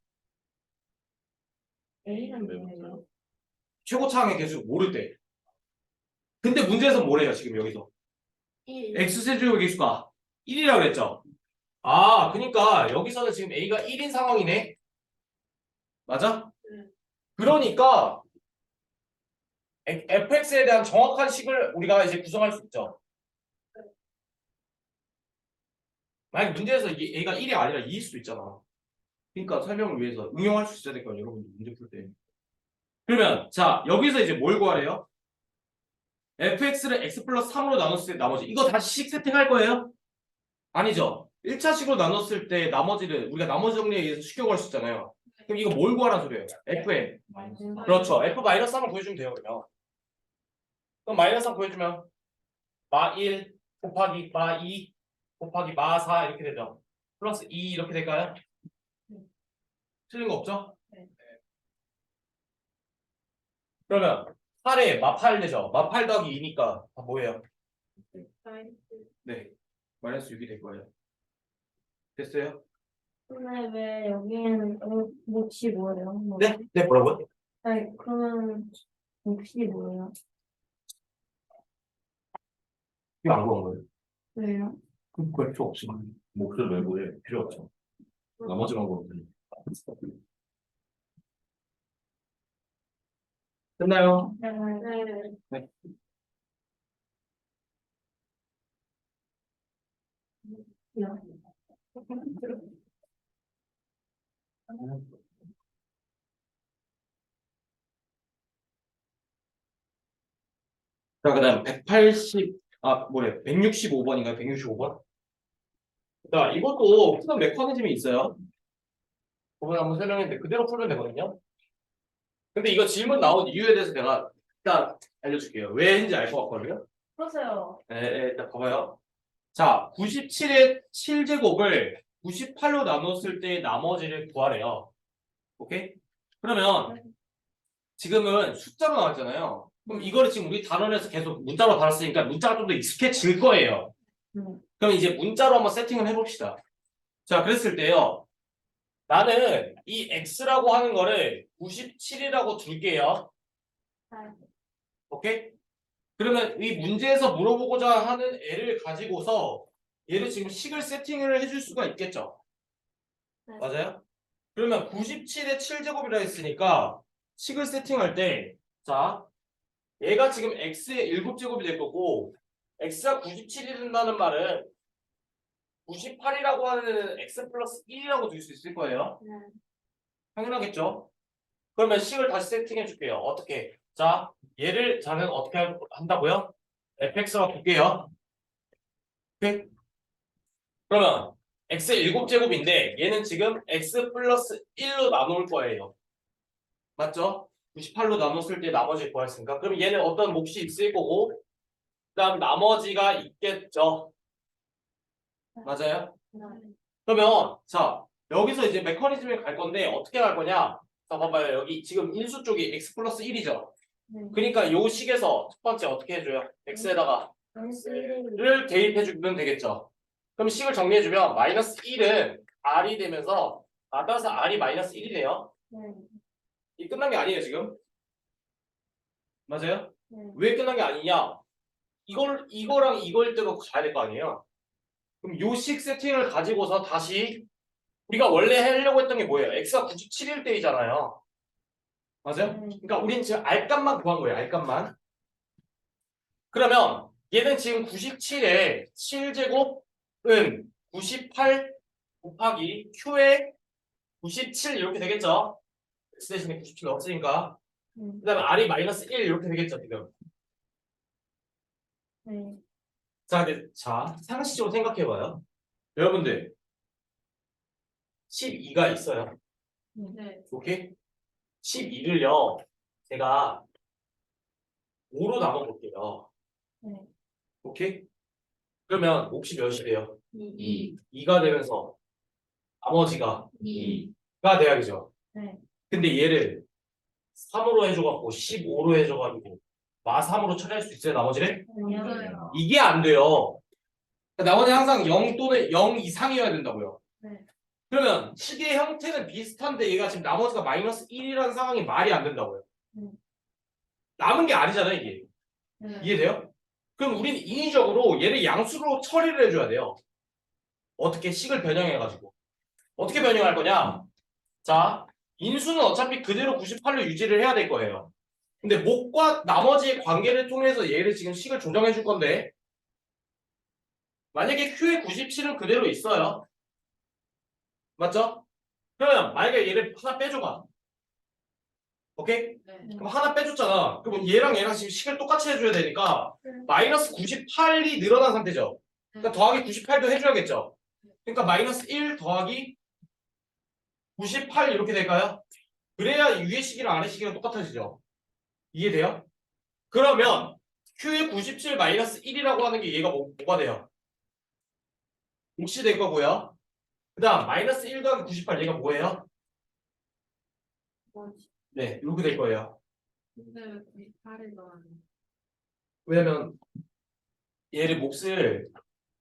Speaker 2: A는 뭐예요?
Speaker 1: 최고차항의 개수 모를 때. 근데 문제에서 뭐래요 지금 여기서?
Speaker 2: 1.
Speaker 1: x세제곱의 개수가 1이라고 그랬죠? 아, 그러니까 여기서는 지금 a가 1인 상황이네. 맞아?
Speaker 2: 네.
Speaker 1: 그러니까 fx에 대한 정확한 식을 우리가 이제 구성할 수 있죠. 만약 문제에서 이게 a가 1이 아니라 2일 수도 있잖아. 그러니까 설명을 위해서 응용할 수 있어야 될 거예요, 여러분들 문제 풀 때. 그러면 자, 여기서 이제 뭘 구하래요? fx를 x 플러스 3으로 나눴을 때 나머지 이거 다시 식 세팅할 거예요? 아니죠. 1차식으로 나눴을 때 나머지를 우리가 나머지 정리에 의해서 쉽게 구할 수 있잖아요. 그럼 이거 뭘 구하라는 소리예요? fn. 그렇죠. f-3을 구해주면 돼요, 그러면. 그럼 마이너스 3 구해주면 마1 곱하기 마2 곱하기 마4 이렇게 되죠. 플러스 2 이렇게 될까요? 틀린 거 없죠?
Speaker 2: 네.
Speaker 1: 그러면 8에 마8 되죠. 마8 더하기 2니까 다 뭐예요? 네. 마이너스 6이 될 거예요. 됐어요?
Speaker 2: 근데 왜 여기에는 몫이 뭐예요? 뭐.
Speaker 1: 네? 네, 뭐라고요?
Speaker 2: 아니 그러면 몫이 뭐예요?
Speaker 1: 이거 안 구한 거예요.
Speaker 2: 왜요?
Speaker 1: 그럴 필요 없지만.
Speaker 3: 목소리 외부에 필요 없죠. 나머지만 보면 되니까.
Speaker 1: 끝나요?
Speaker 2: 네.
Speaker 1: 네. 자, 그 다음 165번인가요? 165번? 자, 이것도 푸는 메커니즘이 있어요. 그걸 한번 설명했는데 그대로 풀면 되거든요. 근데 이거 질문 나온 이유에 대해서 내가 일단 알려줄게요. 왜 했는지 알 것 같거든요.
Speaker 2: 그러세요.
Speaker 1: 네, 일단 봐봐요. 자, 97의 7제곱을 98로 나눴을 때 나머지를 구하래요. 오케이? 그러면 지금은 숫자로 나왔잖아요. 그럼 이거를 지금 우리 단원에서 계속 문자로 달았으니까 문자가 좀 더 익숙해질 거예요. 그럼 이제 문자로 한번 세팅을 해봅시다. 자, 그랬을 때요. 나는 이 x라고 하는 거를 97이라고 둘게요. 오케이? 그러면 이 문제에서 물어보고자 하는 애를 가지고서 얘를 지금 식을 세팅을 해줄 수가 있겠죠?
Speaker 2: 네.
Speaker 1: 맞아요? 그러면 97의 7제곱이라 했으니까 식을 세팅할 때 자, 얘가 지금 x의 7제곱이 될 거고 x가 97이 된다는 말은 98이라고 하는 x 플러스 1이라고 둘 수 있을 거예요.
Speaker 2: 네.
Speaker 1: 당연하겠죠? 그러면 식을 다시 세팅해 줄게요. 어떻게? 자, 얘를 저는 어떻게 한다고요? fx로 볼게요. 오케이? 그러면 x의 7제곱인데 얘는 지금 x 플러스 1로 나눌 거예요. 맞죠? 98로 나눴을 때 나머지 구했으니까 그럼 얘는 어떤 몫이 있을 거고 그 다음 나머지가 있겠죠. 맞아요? 그러면 자 여기서 이제 메커니즘에 갈 건데 어떻게 갈 거냐? 자 봐봐요. 여기 지금 인수 쪽이 x 플러스 1이죠. 그러니까 요 식에서 첫 번째 어떻게 해줘요? x에다가
Speaker 2: 마이너스 1을
Speaker 1: 를 대입해 주면 되겠죠. 그럼 식을 정리해주면 마이너스 1은 r이 되면서 따라서 r이 마이너스 1이 돼요.
Speaker 2: 네.
Speaker 1: 이 끝난 게 아니에요 지금. 맞아요?
Speaker 2: 네.
Speaker 1: 왜 끝난 게 아니냐? 이거랑 이걸 대로 가야 될 거 아니에요? 그럼 요식 세팅을 가지고서 다시 우리가 원래 하려고 했던 게 뭐예요? x가 97일 때이잖아요. 맞아요? 그러니까 우린 지금 R값만 구한 거예요. R값만. 그러면 얘는 지금 97에 7제곱은 98 곱하기 Q에 97 이렇게 되겠죠? X 대신에 97 없으니까. 그 다음에 R이 마이너스 1 이렇게 되겠죠, 지금.
Speaker 2: 네.
Speaker 1: 자, 상식적으로 생각해봐요. 여러분들, 12가 있어요.
Speaker 2: 네.
Speaker 1: 오케이? 12를요, 제가 5로 나눠볼게요.
Speaker 2: 네.
Speaker 1: 오케이? 그러면 몫이 몇이 돼요?
Speaker 2: 2.
Speaker 1: 2가 되면서 나머지가
Speaker 2: 2.
Speaker 1: 2가 돼야죠.
Speaker 2: 네.
Speaker 1: 근데 얘를 3으로 해줘갖고 15로 해줘가지고 마3으로 처리할 수 있어요, 나머지를?
Speaker 2: 맞아요.
Speaker 1: 이게 안 돼요. 나머지 항상 0 또는 0 이상이어야 된다고요.
Speaker 2: 네.
Speaker 1: 그러면 식의 형태는 비슷한데 얘가 지금 나머지가 마이너스 1이라는 상황이 말이 안 된다고요. 남은 게 아니잖아요, 이게.
Speaker 2: 네.
Speaker 1: 이해돼요? 그럼 우리는 인위적으로 얘를 양수로 처리를 해줘야 돼요. 어떻게 식을 변형해가지고. 어떻게 변형할 거냐? 자, 인수는 어차피 그대로 98로 유지를 해야 될 거예요. 근데 목과 나머지의 관계를 통해서 얘를 지금 식을 조정해 줄 건데 만약에 Q의 97은 그대로 있어요. 맞죠? 그러면 만약에 얘를 하나 빼줘봐. 오케이?
Speaker 2: 네.
Speaker 1: 그럼 하나 빼줬잖아. 그럼 얘랑 얘랑 지금 식을 똑같이 해줘야 되니까 마이너스 98이 늘어난 상태죠. 그러니까 더하기 98도 해줘야겠죠. 그러니까 마이너스 1 더하기 98 이렇게 될까요? 그래야 위의 식이랑 아래 식이랑 똑같아지죠. 이해돼요? 그러면 Q의 97 마이너스 1이라고 하는 게 얘가 뭐가 돼요? 몫이 될 거고요. 그 다음 마이너스 1 더하기 98 얘가 뭐예요? 네, 이렇게 될 거예요.
Speaker 2: 근데 98을 넣었네.
Speaker 1: 왜냐면 얘를 몫을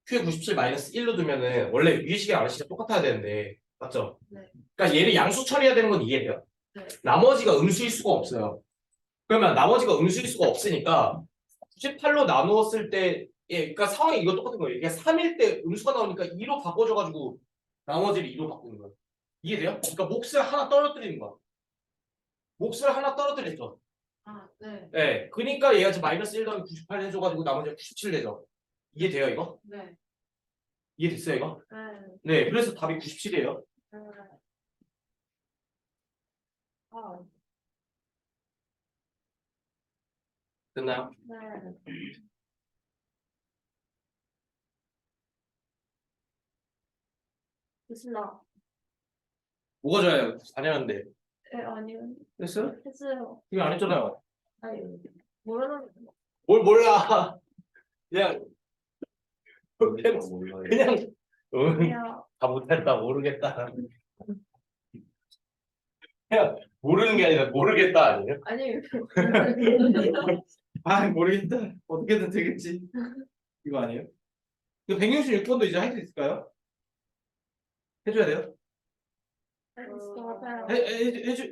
Speaker 1: Q의 97 마이너스 1로 두면은 원래 위의 식이랑 아래 식이 똑같아야 되는데 맞죠?
Speaker 2: 네.
Speaker 1: 그러니까 얘를 양수 처리해야 되는 건 이해돼요.
Speaker 2: 네.
Speaker 1: 나머지가 음수일 수가 없어요. 그러면 나머지가 음수일 수가 없으니까 98로 나누었을 때 그러니까 상황이 이거 똑같은 거예요. 이게 3일 때 음수가 나오니까 2로 바꿔줘가지고 나머지를 2로 바꾸는 거예요. 이해돼요? 그러니까 몫을 하나 떨어뜨리는 거야. 몫을 하나 떨어뜨렸죠.
Speaker 2: 아, 네.
Speaker 1: 네, 그러니까 얘가 지금 마이너스 1 더하기 98 해줘가지고 나머지가 97 되죠. 이해돼요 이거?
Speaker 2: 네.
Speaker 1: 이해됐어요 이거?
Speaker 2: 네.
Speaker 1: 네, 그래서 답이 97이에요.
Speaker 2: 네. 아,
Speaker 1: 됐나요?
Speaker 2: 네. 됐습니다.
Speaker 1: 뭐가 좋아요? 4년인데.
Speaker 2: 네, 아니요.
Speaker 1: 됐어요?
Speaker 2: 했어요.
Speaker 1: 이거 안 했잖아요.
Speaker 2: 아니, 모르는,
Speaker 1: 뭘 몰라. 그냥
Speaker 3: 몰라요.
Speaker 1: 그냥
Speaker 2: 그냥,
Speaker 1: 다 못했다 모르겠다. 그냥 모르는 게 아니라 모르겠다 아니에요?
Speaker 2: 아니,
Speaker 1: 아 모르겠다. 어떻게든 되겠지. 이거 아니에요? 그 166번도 이제 할 수 있을까요? 해줘야 돼요?
Speaker 2: 있을 것 같아요.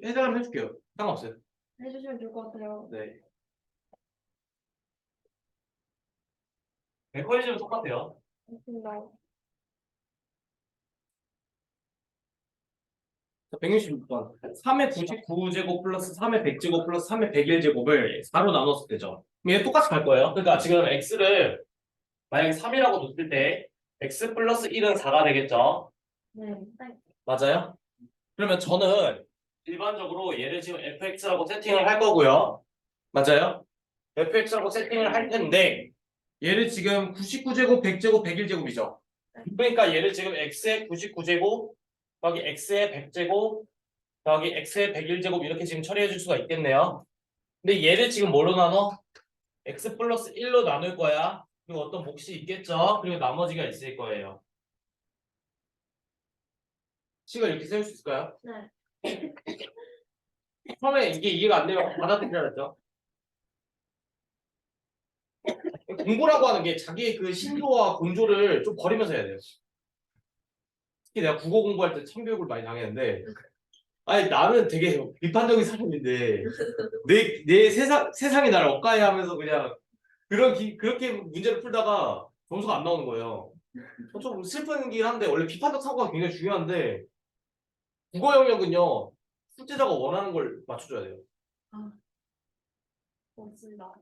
Speaker 1: 해달라면 해줄게요. 상관없어요.
Speaker 2: 해주시면 좋을 것 같아요.
Speaker 1: 네. 메커니즘은 똑같아요.
Speaker 2: 됐습니다.
Speaker 1: 166번. 3의 99제곱 플러스 3의 100제곱 플러스 3의 101제곱을 4로 나눴을 때죠. 얘 똑같이 갈 거예요. 그러니까 지금 x를 만약에 3이라고 뒀을 때 x 플러스 1은 4가 되겠죠.
Speaker 2: 네.
Speaker 1: 맞아요? 그러면 저는 일반적으로 얘를 지금 fx라고 세팅을 할 거고요. 맞아요? fx라고 세팅을 할 텐데 얘를 지금 99제곱, 100제곱, 101제곱이죠. 그러니까 얘를 지금 x의 99제곱 더하기 x의 100제곱 더하기 x의 101제곱 이렇게 지금 처리해 줄 수가 있겠네요. 근데 얘를 지금 뭐로 나눠? x 플러스 1로 나눌 거야. 그리고 어떤 몫이 있겠죠. 그리고 나머지가 있을 거예요. 식을 이렇게 세울 수 있을까요?
Speaker 2: 네.
Speaker 1: 처음에 이게 이해가 안 되면 받아들이라 했죠. 공부라고 하는 게 자기의 그 신조와 곤조를 좀 버리면서 해야 돼요. 특히 내가 국어 공부할 때 참교육을 많이 당했는데, 아니 나는 되게 비판적인 사람인데 내 세상이 나를 억까해 하면서 그냥 그렇게 문제를 풀다가 점수가 안 나오는 거예요. 좀 슬프긴 한데 원래 비판적 사고가 굉장히 중요한데 국어 영역은요 숙제자가 원하는 걸 맞춰줘야 돼요.
Speaker 4: 고맙습니다.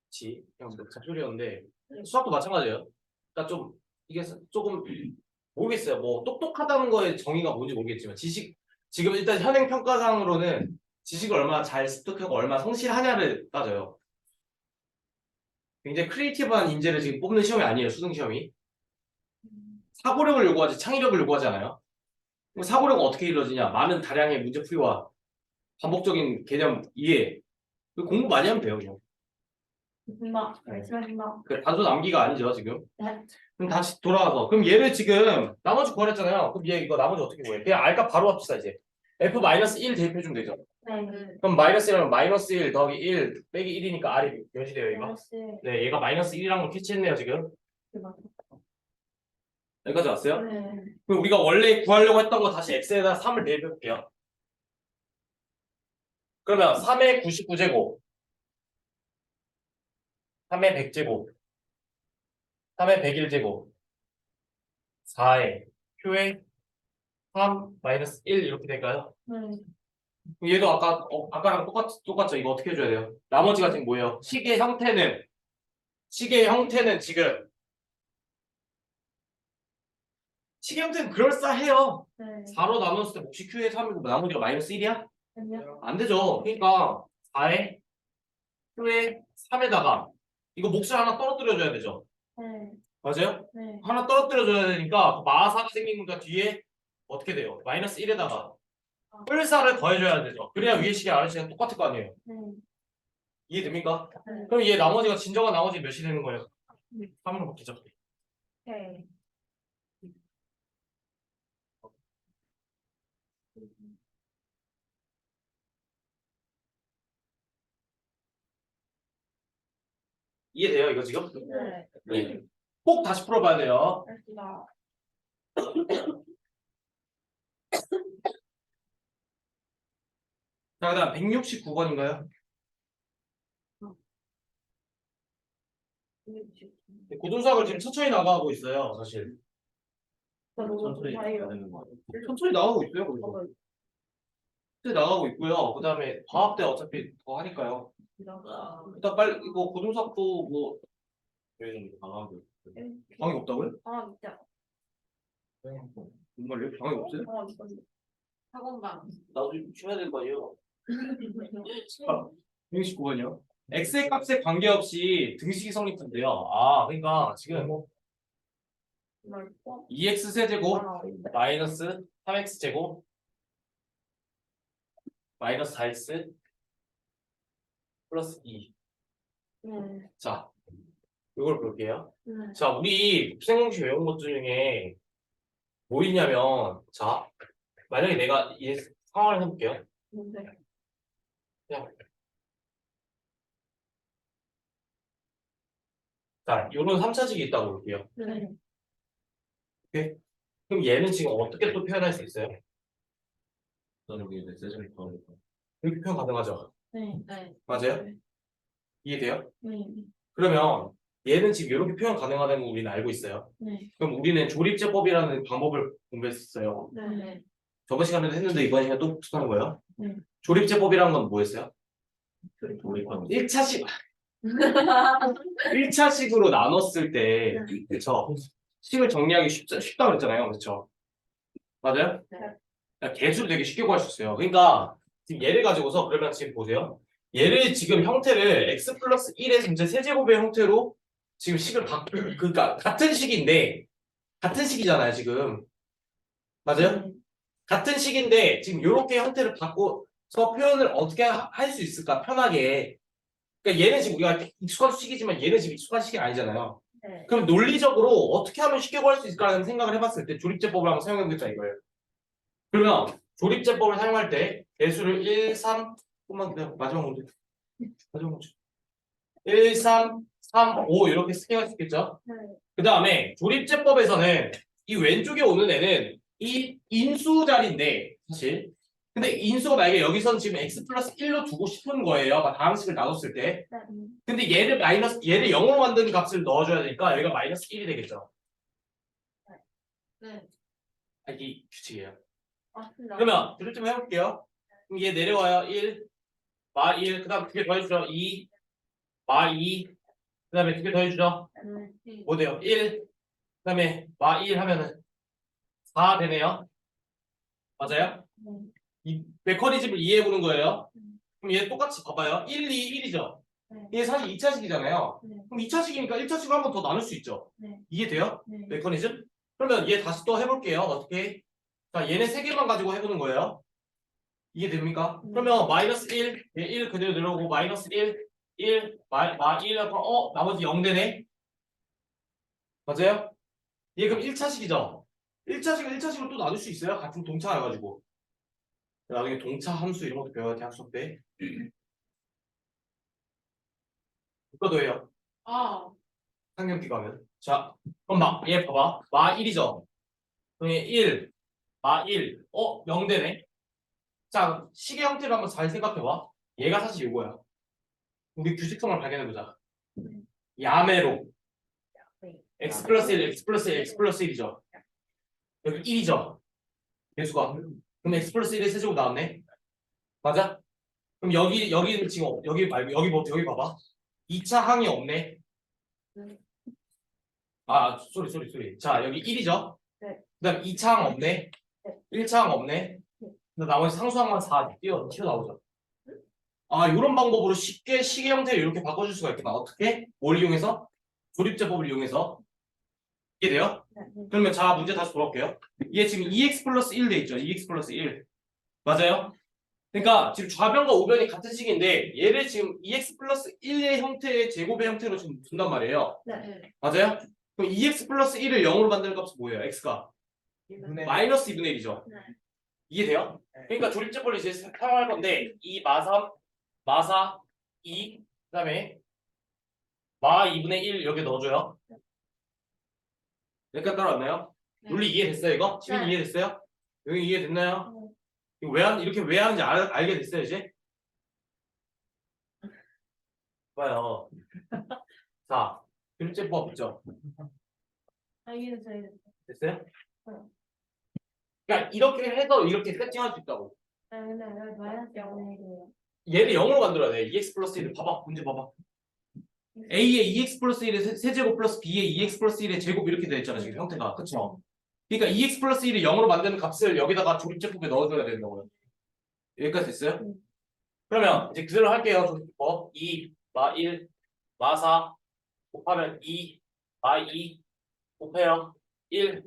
Speaker 1: 그치? 그냥 뭐 잡소리였는데 수학도 마찬가지예요. 그러니까 좀 이게 조금 모르겠어요. 뭐 똑똑하다는 거의 정의가 뭔지 모르겠지만 지금 일단 현행 평가상으로는 지식을 얼마나 잘 습득하고 얼마나 성실하냐를 따져요. 굉장히 크리에이티브한 인재를 지금 뽑는 시험이 아니에요. 수능 시험이. 사고력을 요구하지 창의력을 요구하지 않아요. 그럼 사고력은 어떻게 이루어지냐? 많은 다량의 문제풀이와 반복적인 개념 이해. 공부 많이 하면 돼요. 그냥.
Speaker 4: 고맙습니다. 열심히 하겠습니다.
Speaker 1: 그 단순 암기가 아니죠 지금.
Speaker 4: 네.
Speaker 1: 그럼 다시 돌아와서 그럼 얘를 지금 나머지 구하랬잖아요. 그럼 얘 이거 나머지 어떻게 구해? 그냥 알값 바로 합시다 이제. F-1 대입해주면 되죠.
Speaker 4: 네.
Speaker 1: 그럼 마이너스 1하면 마이너스 1 더하기 1 빼기 1이니까 R이 몇이 돼요 얘가?
Speaker 4: 역시
Speaker 1: 네 얘가 마이너스 1이란 걸 캐치했네요 지금. 여기까지 왔어요?
Speaker 4: 네.
Speaker 1: 그럼 우리가 원래 구하려고 했던 거 다시 X에다 3을 대입해 볼게요. 그러면 3의 99제곱 3의 100제곱 3의 101제곱 4의 Q의 3 마이너스 1 이렇게 될까요?
Speaker 4: 네.
Speaker 1: 얘도 아까랑 똑같죠? 이거 어떻게 해줘야 돼요? 나머지가 지금 뭐예요? 식의 형태는 지금 식의 형태는 그럴싸해요.
Speaker 4: 네.
Speaker 1: 4로 나눴을 때 몫이 Q의 3이고 나머지가 마이너스 1이야?
Speaker 4: 아니요.
Speaker 1: 안 되죠. 그러니까 4의 Q의 3에다가 이거 몫을 하나 떨어뜨려줘야 되죠.
Speaker 4: 네.
Speaker 1: 맞아요?
Speaker 4: 네.
Speaker 1: 하나 떨어뜨려줘야 되니까 마사가 생기니까 뒤에 어떻게 돼요? 마이너스 1에다가 뿔사를 더해줘야 되죠. 그래야 위에 식이 아래 식이랑 똑같을 거 아니에요.
Speaker 4: 네.
Speaker 1: 이해됩니까?
Speaker 4: 네.
Speaker 1: 그럼 얘 나머지가 진정한 나머지 몇이 되는 거예요? 3으로 바뀌죠.
Speaker 4: 네.
Speaker 1: 이해돼요? 이거 지금?
Speaker 4: 네.
Speaker 1: 네. 꼭 다시 풀어봐야 돼요.
Speaker 4: 알겠습니다.
Speaker 1: 자, 그다음 169번인가요? 고등수학을 지금 천천히 나가고 있어요, 사실.
Speaker 3: 천천히 가야 되는 거 같아요.
Speaker 1: 천천히 나가고 있어요, 그래서. 천천히 나가고 있고요. 그다음에 방학 때 어차피 더 하니까요. 일단 빨리 이거 고등수학도 뭐
Speaker 3: 방학을.
Speaker 1: 방이 없다고요?
Speaker 4: 아, 진짜.
Speaker 1: 정말요? 방이 없어요?
Speaker 4: 학원방.
Speaker 1: 나도 쉬어야 될 거 아니에요. 169번이요. x의 값에 관계없이 등식이 성립한대요. 아, 그러니까 지금 2x 세제곱 마이너스 3x 제곱 마이너스 4x 플러스 2.
Speaker 4: 네.
Speaker 1: 자, 이걸 볼게요.
Speaker 4: 네.
Speaker 1: 자, 우리 곱셈공식 외운 것 중에 뭐 있냐면, 자, 만약에 내가 이 상황을 해볼게요.
Speaker 4: 네.
Speaker 1: 자, 요런 3차식이 있다고 볼게요.
Speaker 4: 네.
Speaker 1: 그럼 얘는 지금 어떻게 또 표현할 수 있어요?
Speaker 3: 저는 여기 메시지를 보내니까.
Speaker 1: 이렇게 표현 가능하죠?
Speaker 4: 네. 네.
Speaker 1: 맞아요? 이해돼요?
Speaker 4: 네.
Speaker 1: 그러면 얘는 지금 이렇게 표현 가능하다는 거 우리는 알고 있어요.
Speaker 4: 네.
Speaker 1: 그럼 우리는 조립제법이라는 방법을 공부했어요.
Speaker 4: 네.
Speaker 1: 저번 시간에도 했는데 이번 시간에 또 복습하는 거예요.
Speaker 4: 네.
Speaker 1: 조립제법이라는 건 뭐였어요?
Speaker 3: 조립하는
Speaker 1: 1차식 1차식으로 나눴을 때 그쵸? 식을 정리하기 쉽다 그랬잖아요. 그렇죠? 맞아요?
Speaker 4: 네.
Speaker 1: 그러니까 개수를 되게 쉽게 구할 수 있어요. 그러니까 지금 얘를 가지고서 그러면 지금 보세요. 얘를 지금 형태를 x 플러스 1의 이제 세제곱의 형태로 지금 식을 그러니까 같은 식인데 같은 식이잖아요 지금. 맞아요? 같은 식인데 지금 이렇게 형태를 바꿔서 표현을 어떻게 할 수 있을까 편하게. 그러니까 얘는 지금 우리가 익숙한 식이지만 얘는 지금 익숙한 식이 아니잖아요.
Speaker 4: 네.
Speaker 1: 그럼 논리적으로 어떻게 하면 쉽게 구할 수 있을까라는 생각을 해봤을 때 조립제법을 한번 사용해보겠다 이거예요. 그러면 조립제법을 사용할 때 개수를 1, 3 조금만 기다려. 마지막 문제 1, 3, 3, 5 이렇게 스케일할 수 있겠죠?
Speaker 2: 네.
Speaker 1: 그 다음에 조립제법에서는 이 왼쪽에 오는 애는 이 인수 자리인데 사실 근데 인수가 만약에 여기선 지금 x 플러스 1로 두고 싶은 거예요. 아까 다항식을 나눴을 때.
Speaker 2: 네.
Speaker 1: 근데 얘를 0으로 만든 값을 넣어줘야 되니까 여기가 마이너스 1이 되겠죠.
Speaker 4: 네.
Speaker 1: 아, 이게 규칙이에요.
Speaker 2: 맞습니다.
Speaker 1: 그러면 조립제법 해볼게요. 그럼 얘 내려와요. 1, 마 1, 그 다음 2개 더해주죠. 2, 마 2, 그 다음에 2개 더해주죠.
Speaker 2: 네.
Speaker 1: 뭐 돼요? 1, 그 다음에 마 1 하면은 4 되네요. 맞아요?
Speaker 2: 네.
Speaker 1: 이 메커니즘을 이해해보는 거예요. 그럼 얘 똑같이 봐봐요. 1, 2, 1이죠.
Speaker 2: 네.
Speaker 1: 이게 사실 2차식이잖아요.
Speaker 2: 네.
Speaker 1: 그럼 2차식이니까 1차식으로 한 번 더 나눌 수 있죠.
Speaker 2: 네.
Speaker 1: 이해돼요?
Speaker 2: 네.
Speaker 1: 메커니즘? 그러면 얘 다시 또 해볼게요. 어떻게? 자, 얘네 세 개만 가지고 해보는 거예요. 이해됩니까? 그러면 마이너스 1, 얘 1 그대로 내려오고 마이너스 1, 1, 마 1, 하고 나머지 0 되네. 맞아요? 얘 그럼 1차식이죠? 1차식으로 또 나눌 수 있어요? 같은 동차여가지고. 나중에 동차 함수 이런 것도 배워야 대학 수업 때. 그거도 해요.
Speaker 4: 아.
Speaker 1: 상경기 가면. 자, 그럼 얘 봐봐. 마 1이죠? 그럼 얘 1, 마 1. 0 되네. 자, 시계 형태를 한번 잘 생각해봐. 얘가 사실 이거야. 우리 규칙성을 발견해보자. 야매로. x 플러스 1, x 플러스 1, x 플러스 1이죠. 여기 1이죠. 개수가. 그럼 x 플러스 1의 세제곱 나왔네. 맞아? 그럼 여기는 지금 여기 말고 여기 봐봐. 2차 항이 없네. 아, 소리. 자, 여기 1이죠?
Speaker 2: 네.
Speaker 1: 그다음 2차 항 없네. 1차 항 없네. 근데 나머지 상수항만 4 튀어나오죠. 아, 이런 방법으로 쉽게 시계 형태를 이렇게 바꿔줄 수가 있구나. 어떻게? 뭘 이용해서? 조립제법을 이용해서. 이해돼요?
Speaker 2: 네.
Speaker 1: 그러면 자, 문제 다시 돌아올게요. 얘 지금 2x 플러스 1 돼 있죠? 2x 플러스 1. 맞아요? 그러니까 지금 좌변과 우변이 같은 식인데 얘를 지금 2x 플러스 1의 형태의 제곱의 형태로 지금 준단 말이에요.
Speaker 2: 네.
Speaker 1: 맞아요? 그럼 2x 플러스 1을 0으로 만드는 값은 뭐예요? x가 마이너스 2분의 1이죠.
Speaker 2: 네.
Speaker 1: 이해돼요? 그러니까 조립제법을 이제 사용할 건데 2, 마 3, 마 4, 2, 그 다음에 마 2분의 1 여기 넣어줘요. 여기까지 따라왔나요?
Speaker 4: 네.
Speaker 1: 논리 이해됐어요 이거? 지금
Speaker 2: 네.
Speaker 1: 이해됐어요? 여기 이해됐나요?
Speaker 2: 네.
Speaker 1: 이거 이렇게 왜 하는지 알게 됐어요 이제? 봐요. 자, 조립제법 있죠?
Speaker 2: 알겠어요.
Speaker 1: 됐어요?
Speaker 2: 네.
Speaker 1: 그러니까 이렇게 해서 이렇게 세팅할 수 있다고.
Speaker 2: 네. 마이너스 0이에요.
Speaker 1: 얘를 0으로 만들어야 돼. 2x 플러스 1을 봐봐. 문제 봐봐. a의 2x 플러스 1의 세제곱 플러스 b의 2x 플러스 1의 제곱 이렇게 되어 있잖아 지금 형태가. 그쵸? 그러니까 2x 플러스 1을 0으로 만드는 값을 여기다가 조립제법에 넣어줘야 된다고요. 여기까지 됐어요? 그러면 이제 그대로 할게요. 조립제법 2, 마 1, 마 4 곱하면 2, 마 2 곱해요. 1,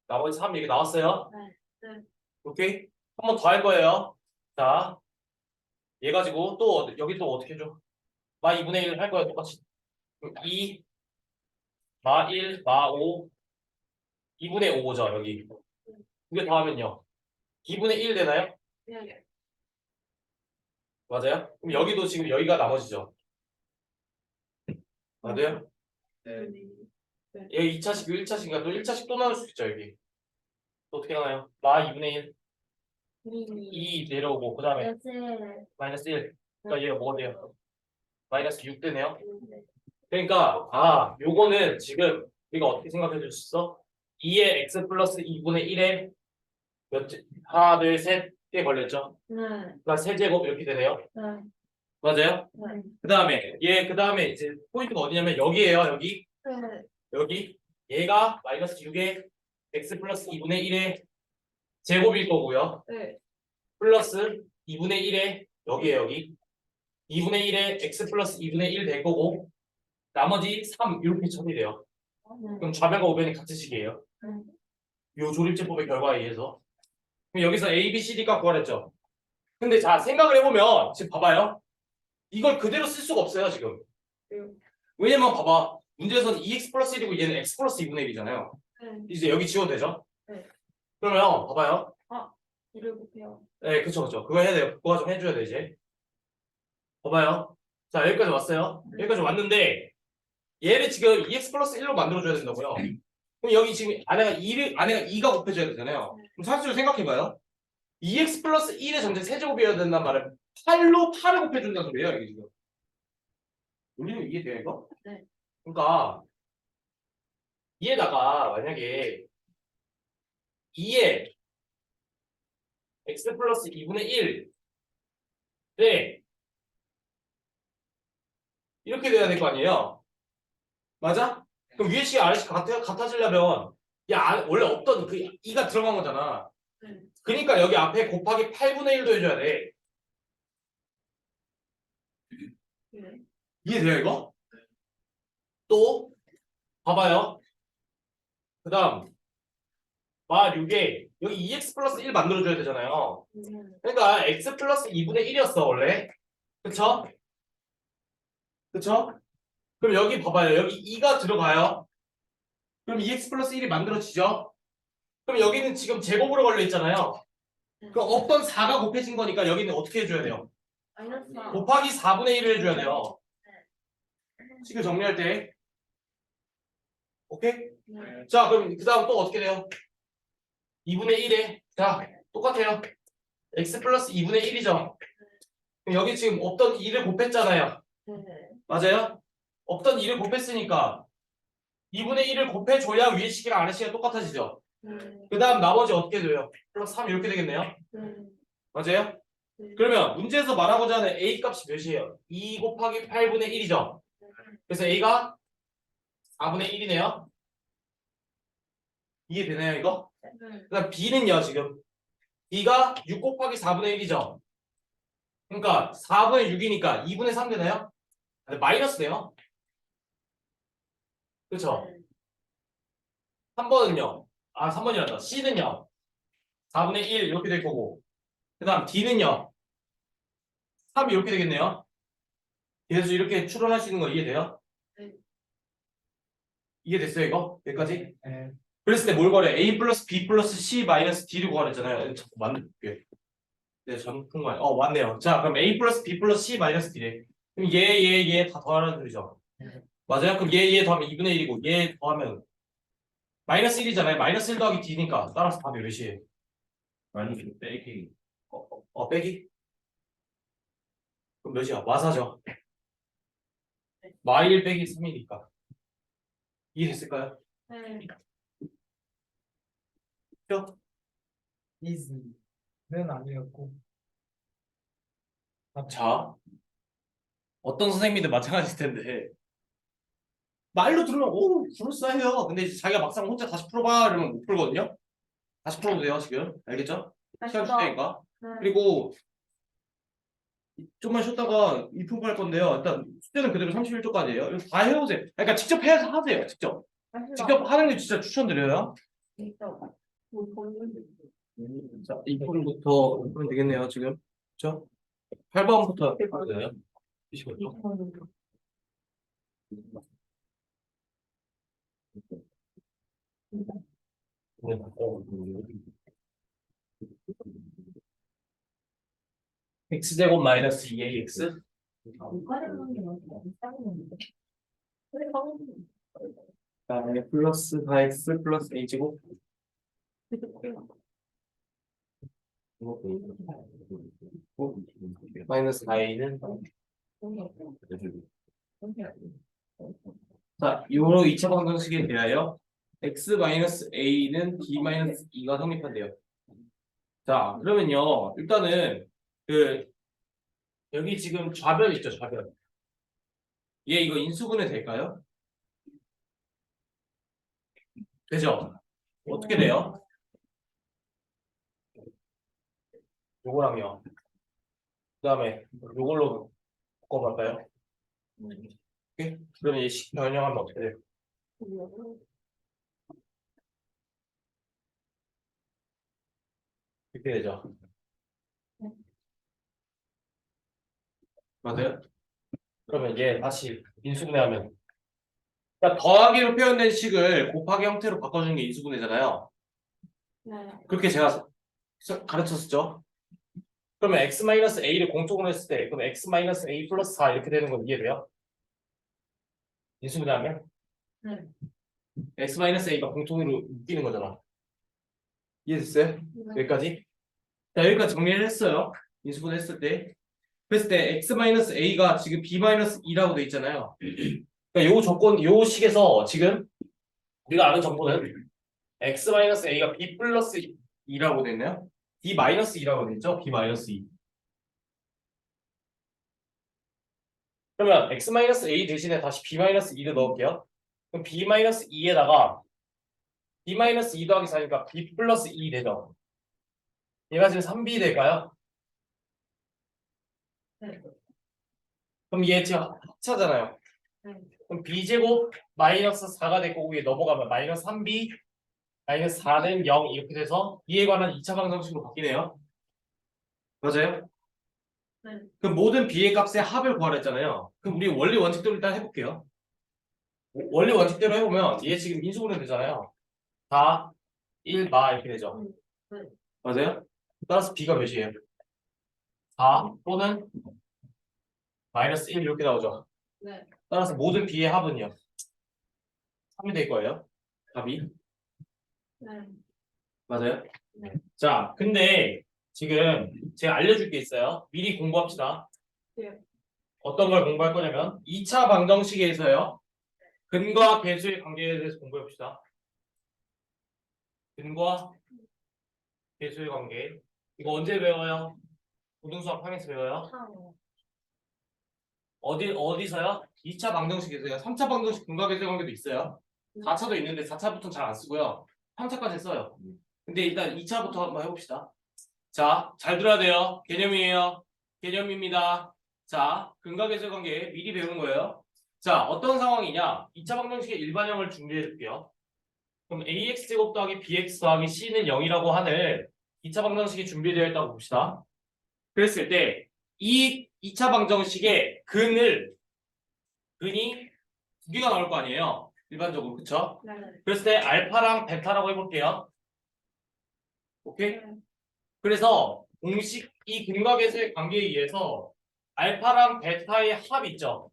Speaker 1: 나머지 3 여기 나왔어요.
Speaker 2: 네.
Speaker 1: 오케이? 한 번 더 할 거예요. 자, 얘 가지고 또 여기 또 어떻게 해줘? 마 2분의 1 할 거야 똑같이. 2, 마 1, 마 5, 2분의 5죠 여기. 이게 다 하면요. 2분의 1 되나요?
Speaker 4: 네.
Speaker 1: 맞아요? 그럼 여기도 지금 여기가 나머지죠. 맞아요?
Speaker 3: 네.
Speaker 1: 얘 2차식, 1차식이니까 또 1차식 또 나올 수 있죠 여기. 또 어떻게 하나요? 마 2분의 1, 2 내려오고 그 다음에 마이너스 1. 그러니까 얘가 뭐가 돼요? 마이너스 6 되네요. 그러니까 요거는 지금 우리가 어떻게 생각해 줄 수 있어? 2의 x 플러스 2분의 1에 하나, 둘, 셋 개 걸렸죠?
Speaker 2: 네.
Speaker 1: 그러니까 세제곱 이렇게 되네요.
Speaker 2: 네.
Speaker 1: 맞아요?
Speaker 2: 네.
Speaker 1: 그 다음에 이제 포인트가 어디냐면 여기에요.
Speaker 2: 네.
Speaker 1: 여기 얘가 마이너스 6에 x 플러스 2분의 1의 제곱일 거고요.
Speaker 2: 네.
Speaker 1: 플러스 2분의 1에 여기 2분의 1에 x 플러스 2분의 1 될 거고 나머지 3 이렇게 처리돼요. 그럼 좌변과 우변이 같은 식이에요. 요 조립제법의 결과에 의해서. 그럼 여기서 A, B, C, D가 구하랬죠. 근데 자 생각을 해보면 지금 봐봐요. 이걸 그대로 쓸 수가 없어요 지금. 왜냐면 봐봐. 문제에서는 2x 플러스 1이고 얘는 x 플러스 2분의 1이잖아요. 이제 여기 지워도 되죠?
Speaker 2: 네.
Speaker 1: 그러면 봐봐요.
Speaker 2: 이를 곱해요.
Speaker 1: 네, 그쵸. 그거 해야 돼요. 그거 좀 해줘야 돼 이제. 봐봐요. 자 여기까지 왔어요. 여기까지 왔는데 얘를 지금 2x 플러스 1로 만들어줘야 된다고요. 그럼 여기 지금 안에가 2가 곱해줘야 되잖아요. 그럼 사실 생각해봐요. 2x 플러스 1의 전체 세제곱이어야 된단 말은 8로 8을 곱해준다는 소리예요, 이게 지금. 우리는 이해돼요, 이거?
Speaker 4: 네.
Speaker 1: 그러니까 얘에다가 만약에 2에 x 플러스 2분의 1 네. 이렇게 돼야 될 거 아니에요? 맞아? 그럼 위에 식 아래 식 같아지려면 원래 없던 그 2가 들어간 거잖아.
Speaker 4: 네.
Speaker 1: 그러니까 여기 앞에 곱하기 8분의 1도 해줘야 돼.
Speaker 4: 네.
Speaker 1: 이해돼요, 이거? 또 봐봐요. 그 다음 마 6에 여기 2x 플러스 1 만들어줘야 되잖아요. 그러니까 x 플러스 2분의 1이었어 원래. 그쵸? 그쵸? 그럼 여기 봐봐요. 여기 2가 들어가요. 그럼 2x 플러스 1이 만들어지죠? 그럼 여기는 지금 제곱으로 걸려 있잖아요. 그럼 없던 4가 곱해진 거니까 여기는 어떻게 해줘야 돼요?
Speaker 4: 마이너스 4.
Speaker 1: 곱하기 4분의 1을 해줘야 돼요. 식을 정리할 때. 오케이?
Speaker 4: 네.
Speaker 1: 자, 그럼 그 다음 또 어떻게 돼요? 2분의 1에 자, 똑같아요. x 플러스 2분의 1이죠. 그럼 여기 지금 없던 2를 곱했잖아요.
Speaker 4: 네.
Speaker 1: 맞아요? 없던 2를 곱했으니까 2분의 1을 곱해줘야 위에 식이랑 아래 식이 똑같아지죠.
Speaker 4: 네.
Speaker 1: 그 다음 나머지 어떻게 돼요? 플러스 3 이렇게 되겠네요.
Speaker 4: 네.
Speaker 1: 맞아요? 그러면 문제에서 말하고자 하는 a 값이 몇이에요? 2 곱하기 8분의 1이죠. 그래서 a가 4분의 1이네요. 이해되나요 이거?
Speaker 4: 네.
Speaker 1: 그다음 b는요 지금 b가 6 곱하기 4분의 1이죠. 그러니까 4분의 6이니까 2분의 3 되나요? 근데 마이너스네요. 그렇죠? 3번은요. 3번이란다. c는요. 4분의 1 이렇게 될 거고. 그다음 d는요. 3 이렇게 되겠네요. 그래서 이렇게 추론할 수 있는 거 이해돼요?
Speaker 4: 네.
Speaker 1: 이해됐어요 이거? 여기까지? 네. 그랬을 때 뭘 구하래? a 플러스 b 플러스 c 마이너스 d를 구하랬잖아요. 자꾸 만들게. 네, 전통만. 맞네요. 자, 그럼 a 플러스 b 플러스 c 마이너스 d래. 그럼 얘 다 더하라는 소리죠. 맞아요? 그럼 얘 더하면 2분의 1이고 얘 더하면 마이너스 1이잖아요. 마이너스 1 더하기 d니까 따라서 답이 몇이에요?
Speaker 3: 마이너스 빼기.
Speaker 1: 빼기? 그럼 몇이야? 마사죠. 마1 빼기 3이니까. 이해됐을까요?
Speaker 4: 네.
Speaker 1: 그죠?
Speaker 5: 이즈는 아니었고
Speaker 1: 자, 어떤 선생님이든 마찬가지일 텐데 말로 들으면 그럴싸해요. 근데 이제 자기가 막상 혼자 다시 풀어봐 이러면 못 풀거든요. 다시 풀어도 돼요 지금. 알겠죠? 시간 줄 테니까. 그리고 좀만 쉬었다가 입품할 건데요. 일단 숙제는 그대로 31초까지예요. 이거 다 해오세요. 그러니까 직접 해서 하세요. 직접 하는 게 진짜 추천드려요. 자, 입품부터 보면 되겠네요 지금. 그렇죠? 8번부터 해도 되나요? x제곱 마이너스 2ax 그다음에 플러스 4x 플러스 a제곱 마이너스 4a는 자, 요로 2차 방정식에 대하여 x 마이너스 a는 b 마이너스 2가 성립한대요. 자, 그러면요. 일단은 여기 지금 좌변 있죠, 좌변. 얘 이거 인수분해 될까요? 되죠? 어떻게 돼요? 요거랑요. 그다음에 요걸로 바꿔볼까요? 오케이? 그러면 얘 식 변형하면 어떻게 돼요? 이렇게 되죠. 맞아요? 그러면 얘 다시 인수분해하면 그러니까 더하기로 표현된 식을 곱하기 형태로 바꿔주는 게 인수분해잖아요.
Speaker 4: 네.
Speaker 1: 그렇게 제가 가르쳤었죠. 그러면 x-a를 공통으로 했을 때 그럼 x-a 플러스 4 이렇게 되는 건 이해돼요? 인수분해하면
Speaker 2: 네.
Speaker 1: x-a가 공통으로 묶이는 거잖아. 이해됐어요?
Speaker 2: 네.
Speaker 1: 여기까지? 자, 여기까지 정리를 했어요. 인수분해 했을 때. 그랬을 때 x-a가 지금 b-2라고 돼 있잖아요. 그러니까 요 조건, 요 식에서 지금 우리가 아는 정보는 x-a가 b 플러스 2라고 돼 있나요? b-2라고 돼 있죠? b-2. 그러면 x-a 대신에 다시 b-2를 넣을게요. 그럼 b-2에다가 b-2 더하기 4니까 b 플러스 2 되죠? 얘가 지금 3b 될까요?
Speaker 2: 네.
Speaker 1: 그럼 얘 지금 합차잖아요.
Speaker 2: 네.
Speaker 1: 그럼 b제곱 마이너스 4가 될 거고 위에 넘어가면 마이너스 3b 마이너스 4는 0 이렇게 돼서 이에 관한 2차 방정식으로 바뀌네요. 맞아요?
Speaker 2: 네.
Speaker 1: 그럼 모든 b의 값의 합을 구하라 했잖아요. 그럼 우리 원리 원칙대로 일단 해볼게요. 원리 원칙대로 해보면 얘 지금 인수분해 되잖아요. 4, 1, 마 이렇게 되죠.
Speaker 2: 네.
Speaker 1: 맞아요? 따라서 b가 몇이에요? 4 또는 마이너스 1 이렇게 나오죠.
Speaker 2: 네.
Speaker 1: 따라서 모든 b의 합은요. 3이 될 거예요. 답이.
Speaker 2: 네.
Speaker 1: 맞아요?
Speaker 2: 네.
Speaker 1: 자, 근데 지금 제가 알려줄 게 있어요. 미리 공부합시다.
Speaker 2: 네.
Speaker 1: 어떤 걸 공부할 거냐면 2차 방정식에서요. 근과 계수의 관계에 대해서 공부해봅시다. 근과 계수의 관계. 이거 언제 배워요? 고등수학 8에서 배워요. 어디서요? 2차 방정식에서요. 3차 방정식 근과 계수의 관계도 있어요. 4차도 있는데 4차부터는 잘 안 쓰고요. 3차까지 써요. 근데 일단 2차부터 한번 해봅시다. 자, 잘 들어야 돼요. 개념이에요. 개념입니다. 자, 근과 계수의 관계 미리 배우는 거예요. 자, 어떤 상황이냐? 2차 방정식의 일반형을 준비해 줄게요. 그럼 ax제곱 더하기 bx 더하기 c는 0이라고 하는 2차 방정식이 준비되어 있다고 봅시다. 그랬을 때 이 2차 방정식의 근이 두 개가 나올 거 아니에요. 일반적으로. 그쵸?
Speaker 2: 네.
Speaker 1: 그랬을 때 알파랑 베타라고 해볼게요. 오케이?
Speaker 2: 네.
Speaker 1: 그래서 공식 이 근과 계수의 관계에 의해서 알파랑 베타의 합 있죠.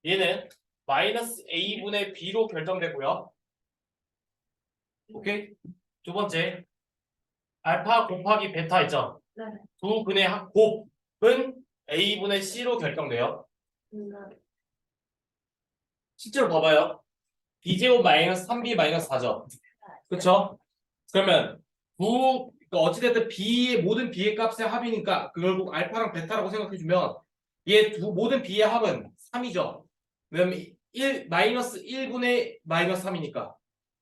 Speaker 1: 얘는 마이너스 a분의 b로 결정되고요. 오케이? 두 번째 알파 곱하기 베타 있죠.
Speaker 2: 네.
Speaker 1: 두 근의 곱은 a분의 c로 결정돼요.
Speaker 2: 네.
Speaker 1: 실제로 봐봐요. b제곱 마이너스 3b 마이너스 4죠. 그쵸? 그러면 그러니까 어찌됐든 b의 모든 b의 값의 합이니까 결국 알파랑 베타라고 생각해주면 모든 b의 합은 3이죠. 왜냐면 마이너스 1분의 마이너스 3이니까.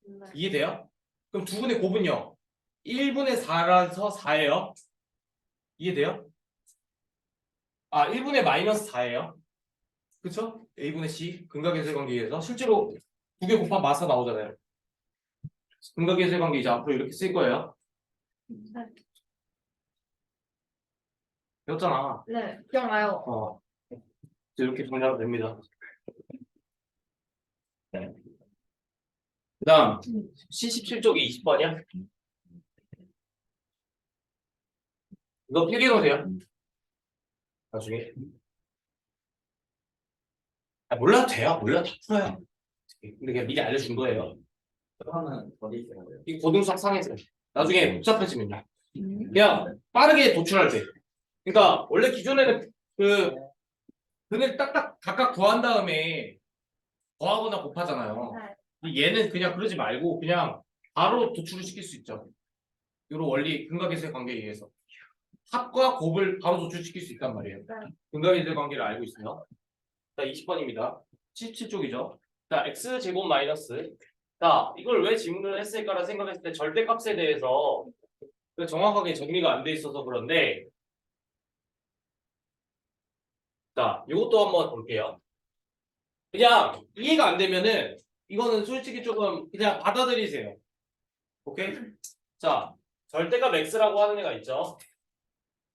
Speaker 2: 네.
Speaker 1: 이해돼요? 그럼 두 분의 곱은요. 1분의 4라서 4예요. 이해돼요? 1분의 마이너스 4예요. 그쵸? a분의 c 근각계수의 관계에서 실제로 두 개 곱한 마사 나오잖아요. 근각계수의 관계 이제 앞으로 이렇게 쓸 거예요.
Speaker 2: 네.
Speaker 1: 배웠잖아.
Speaker 2: 네. 기억나요.
Speaker 1: 이제 이렇게 정리하면 됩니다. 네. 그 다음 C17쪽이 20번이야? 이거 필기해놓으세요. 나중에. 몰라도 돼요. 몰라도 다 풀어요. 근데 그냥 미리 알려준 거예요.
Speaker 3: 그거는 어디 있어요?
Speaker 1: 이 고등수학 상에서 나중에 복잡해지면요. 그냥 빠르게 도출할 때. 그러니까 원래 기존에는 그 근을 딱딱 각각 구한 다음에 더하거나 곱하잖아요. 근데 얘는 그냥 그러지 말고 그냥 바로 도출을 시킬 수 있죠. 이런 원리 근각계수의 관계에 의해서 합과 곱을 바로 도출시킬 수 있단 말이에요. 근각계수의 관계를 알고 있어요. 자, 20번입니다. 77쪽이죠. 자, x제곱 마이너스. 자, 이걸 왜 질문을 했을까라 생각했을 때 절대값에 대해서 정확하게 정리가 안 돼 있어서 그런데 자, 이것도 한번 볼게요. 그냥 이해가 안 되면은 이거는 솔직히 조금 그냥 받아들이세요. 오케이? 자, 절대값 x라고 하는 애가 있죠.